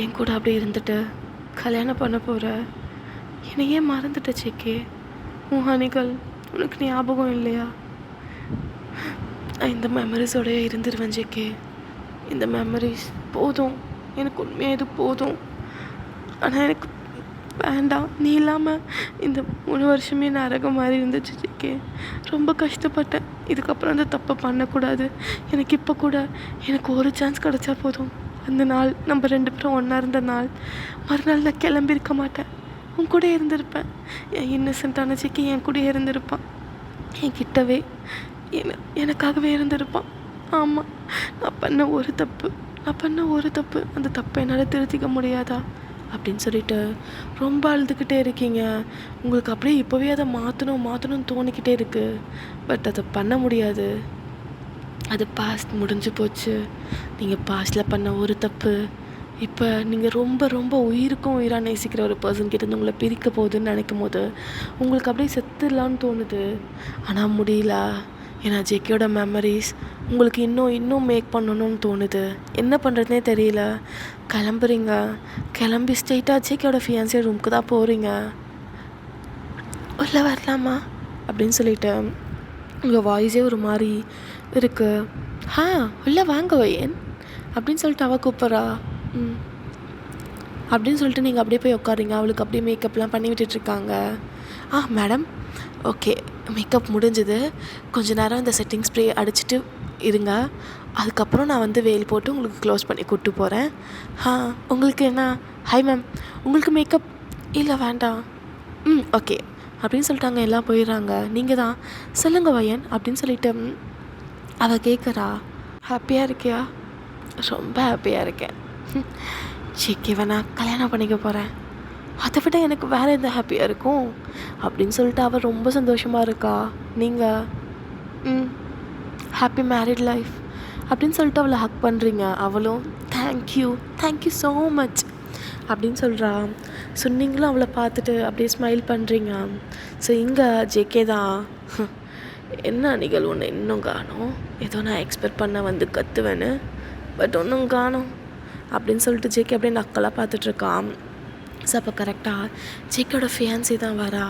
என் கூட அப்படியே இருந்துட்டு கல்யாணம் பண்ண போகிற, என்னையே மறந்துட்ட ஜேகே. உன் ஹனிகள் உனக்கு ஞாபகம் இல்லையா? இந்த மெமரிஸோடய இருந்துருவேன் ஜேகே. இந்த மெமரிஸ் போதும், எனக்கு உண்மையாக இது போதும். ஆனால் எனக்கு வேண்டாம், நீ இல்லாமல் இந்த 3 வருஷமே நரகம் மாதிரி இருந்துச்சு ஜேகே. ரொம்ப கஷ்டப்பட்டேன். இதுக்கப்புறம் அந்த தப்பை பண்ணக்கூடாது. எனக்கு இப்போ கூட எனக்கு ஒரு சான்ஸ் கிடச்சா போதும். அந்த நாள் நம்ம 2 பேரும் ஒன்றா இருந்த நாள், மறுநாள் நான் கிளம்பியிருக்க மாட்டேன். உன் கூட இருந்திருப்பேன். என் இன்னசென்ட்டான ஜேகே என் கூட இருந்திருப்பான். என் கிட்டவே எனக்காகவே இருந்திருப்பான். ஆமாம், நான் பண்ண ஒரு தப்பு, அந்த தப்பை என்னால் திருத்திக்க முடியாதா அப்படின்னு சொல்லிட்டு ரொம்ப அழுதுகிட்டே இருக்கீங்க. உங்களுக்கு அப்படியே இப்போவே அதை மாற்றணும்னு தோணிக்கிட்டே இருக்குது. பட் அதை பண்ண முடியாது. அது பாஸ்ட் முடிஞ்சு போச்சு. நீங்கள் பாஸ்டில் பண்ண ஒரு தப்பு இப்போ நீங்கள் ரொம்ப ரொம்ப உயிருக்கும் உயிராக நேசிக்கிற ஒரு பர்சன் கிட்ட உங்களை பிரிக்க போகுதுன்னு நினைக்கும் போது உங்களுக்கு அப்படியே செத்துடலான்னு தோணுது. ஆனால் முடியல. ஏன்னா ஜேகேயோட மெமரிஸ் உங்களுக்கு இன்னும் மேக் பண்ணணும்னு தோணுது. என்ன பண்ணுறதுனே தெரியல. கிளம்புறீங்க. கிளம்பி ஸ்ட்ரெயிட்டாக ஜேகேயோட ஃபியான்சி ரூமுக்கு தான் போகிறீங்க. உள்ளே வரலாமா அப்படின்னு சொல்லிட்டு உங்கள் வாய்ஸே ஒரு மாதிரி இருக்குது. உள்ளே வாங்க வையன் அப்படின்னு சொல்லிட்டு அவள் கூப்பிட்றா. அப்படின்னு சொல்லிட்டு நீங்கள் அப்படியே போய் உட்காருங்க. அவளுக்கு அப்படியே மேக்கப்லாம் பண்ணி விட்டுட்ருக்காங்க. மேடம், ஓகே, மேக்கப் முடிஞ்சுது. கொஞ்ச நேரம் இந்த செட்டிங் ஸ்ப்ரே அடிச்சுட்டு இருங்க. அதுக்கப்புறம் நான் வந்து வேல் போட்டு உங்களுக்கு க்ளோஸ் பண்ணி கூப்பிட்டு போகிறேன். உங்களுக்கு என்ன? ஹாய் மேம், உங்களுக்கு மேக்கப் இல்லை வேண்டாம். ஓகே அப்படின்னு சொல்லிட்டாங்க. எல்லாம் போயிடுறாங்க. நீங்கள் தான் சொல்லுங்கள் வயன் அப்படின்னு சொல்லிட்டு அவள் கேட்குறா. ஹாப்பியாக இருக்கியா? ரொம்ப ஹாப்பியாக இருக்கேன். ஜேகேவை நான் கல்யாணம் பண்ணிக்க போகிறேன். அதை விட எனக்கு வேறு எந்த ஹாப்பியாக இருக்கும் அப்படின்னு சொல்லிட்டு அவள் ரொம்ப சந்தோஷமாக இருக்கா. நீங்கள் ஹாப்பி மேரிட் லைஃப் அப்படின்னு சொல்லிட்டு அவளை ஹக் பண்ணுறீங்க. அவளும் தேங்க்யூ ஸோ மச் அப்படின்னு சொல்கிறா. சொன்னீங்களும் அவளை பார்த்துட்டு அப்படியே ஸ்மைல் பண்ணுறீங்க. ஸோ இங்கே ஜேகே தான் என்ன நிகழ்வு ஒன்று இன்னும் காணும். ஏதோ நான் எக்ஸ்பெக்ட் பண்ண வந்து கற்றுவேன்னு, பட் ஒன்றும் காணும் அப்படின்னு சொல்லிட்டு ஜேகே அப்படியே நக்கலாக பார்த்துட்ருக்கான். ஸோ அப்போ கரெக்டாக ஜேகேயோட ஃபியான்சி தான் வரா.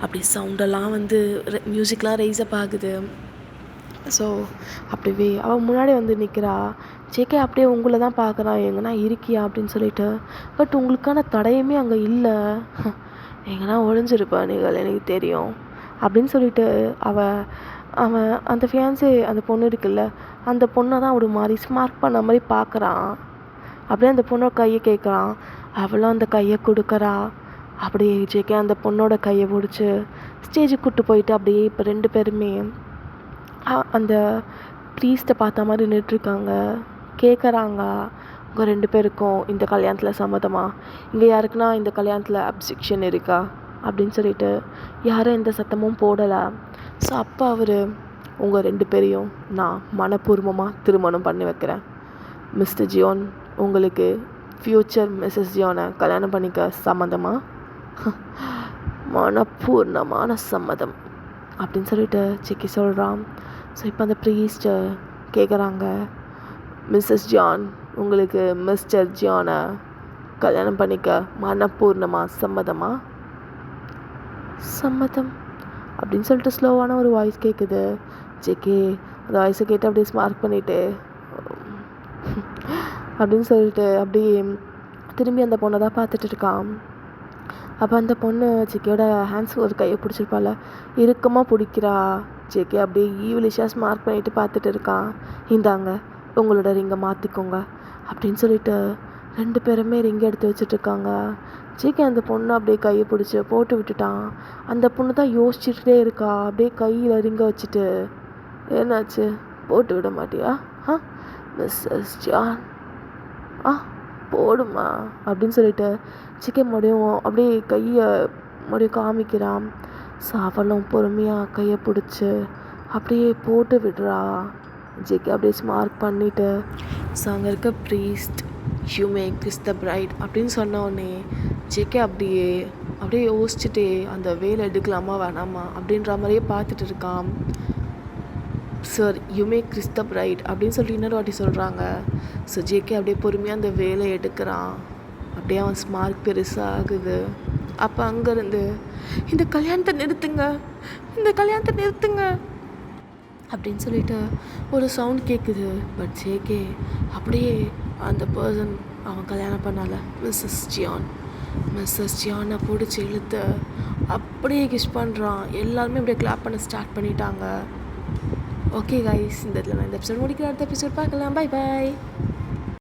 அப்படி சவுண்டெல்லாம் வந்து மியூசிக்லாம் ரைஸ் அப் ஆகுது. ஸோ அப்படியே அவள் முன்னாடி வந்து நிற்கிறா. ஜேகே அப்படியே உங்களை தான் பார்க்குறான். எங்கன்னா இருக்கியா அப்படின்னு சொல்லிட்டு. பட் உங்களுக்கான தடையுமே அங்கே இல்லை. எங்கன்னா ஒழிஞ்சிருப்பா நீங்கள், எனக்கு தெரியும் அப்படின்னு சொல்லிட்டு அவன் அந்த ஃபியான்சி அந்த பொண்ணு இருக்குல்ல, அந்த பொண்ணை தான் ஒரு மாதிரி ஸ்மார்ட் பண்ண மாதிரி பார்க்குறான். அப்படியே அந்த பொண்ணோட கையை கேட்குறான். அவளும் அந்த கையை கொடுக்குறா. அப்படியே ஜேகே அந்த பொண்ணோட கையை பிடிச்சி ஸ்டேஜுக்கு கூப்பிட்டு போயிட்டு அப்படியே இப்போ 2 பேருமே அந்த ப்ரீஸ்ட்டை பார்த்த மாதிரி நின்றுருக்காங்க. கேட்குறாங்க, உங்கள் 2 பேருக்கும் இந்த கல்யாணத்தில் சம்மதமா? இங்கே யாருக்குன்னா இந்த கல்யாணத்தில் அப்ஜெக்ஷன் இருக்கா அப்படின்னு சொல்லிட்டு யாரும் எந்த சத்தமும் போடலை. ஸோ அப்போ அவர், உங்கள் 2 பேரையும் நான் மனப்பூர்வமாக திருமணம் பண்ணி வைக்கிறேன். மிஸ்டர் ஜியோன், உங்களுக்கு ஃப்யூச்சர் மிஸ்ஸஸ் ஜியோனை கல்யாணம் பண்ணிக்க சம்மதமா? மனப்பூர்ணமான சம்மதம் அப்படின்னு சொல்லிட்டு ஜேகே சொல்கிறான். ஸோ இப்போ அந்த ப்ரீஸ்ட்டை கேட்குறாங்க, மிஸ்ஸஸ் ஜான், உங்களுக்கு மிஸ்டர் ஜியோனை கல்யாணம் பண்ணிக்க மனப்பூர்ணமாக சம்மதமா? சம்மதம் அப்படின்னு சொல்லிட்டு ஸ்லோவான ஒரு வாய்ஸ் கேட்குது. ஜேகே அந்த வாய்ஸை கேட்டு அப்படியே ஸ்மார்க் பண்ணிவிட்டு அப்படின்னு சொல்லிட்டு அப்படியே திரும்பி அந்த பொண்ணை தான் பார்த்துட்டு இருக்கான். அப்போ அந்த பொண்ணு ஜேகேயோட ஹேண்ட்ஸ் ஒரு கையை பிடிச்சிருப்பாள், இறுக்கமாக பிடிக்கிறா. ஜேகே அப்படியே ஈவிலிஷாக ஸ்மார்க் பண்ணிவிட்டு பார்த்துட்டு இருக்கான். இந்தாங்க உங்களோட ரிங்கை மாற்றிக்கோங்க அப்படின்னு சொல்லிட்டு 2 பேருமே ரிங்கை எடுத்து வச்சுட்ருக்காங்க. ஜேகே அந்த பொண்ணை அப்படியே கையை பிடிச்சி போட்டு விட்டுட்டான். அந்த பொண்ணு தான் யோசிச்சுட்டே இருக்கா. அப்படியே கையில் ரிங்கை வச்சுட்டு, என்னாச்சு, போட்டு விட மாட்டியா? மிஸ்ஸஸ் ஜான், போடுமா அப்படின்னு சொல்லிட்டு ஜேகே மறுபடியும் அப்படியே கையை மறுபடியும் காமிக்கிறான். ஸோ அவளும் பொறுமையாக கையை பிடிச்சி அப்படியே போட்டு விடுறா. ஜேகே அப்படியே ஸ்மார்க் பண்ணிவிட்டு, ஸோ அங்கே இருக்க priest, you make this the bride அப்படின்னு சொன்ன உடனே ஜேகே அப்படியே அப்படியே யோசிச்சுட்டே அந்த வேலை எடுக்கலாமா வேணாமா அப்படின்ற மாதிரியே பார்த்துட்டு இருக்கான். சார் யூ மேக் கிறிஸ்தப் ரைட் அப்படின்னு சொல்லி இன்னொரு வாட்டி சொல்கிறாங்க. ஸோ ஜேகே அப்படியே பொறுமையாக அந்த வேலை எடுக்கிறான். அப்படியே அவன் ஸ்மார்க் பெருசாக ஆகுது. அப்போ அங்கேருந்து இந்த கல்யாணத்தை நிறுத்துங்க, இந்த கல்யாணத்தை நிறுத்துங்க அப்படின்னு சொல்லிட்டு ஒரு சவுண்ட் கேட்குது. பட் ஜேகே அப்படியே அந்த பர்சன் அவன் கல்யாணம் பண்ணால மிஸ்ஸஸ் ஜியானை பிடிச்சி இழுத்து அப்படியே கிஷ் பண்ணுறான். எல்லாருமே அப்படியே கிளாப் பண்ண ஸ்டார்ட் பண்ணிட்டாங்க. ஓகே கைஸ், இந்த இடத்துல நான் இந்த எபிசோட் முடிக்கிற அடுத்த எபிசோட் பார்க்கலாம். Bye bye.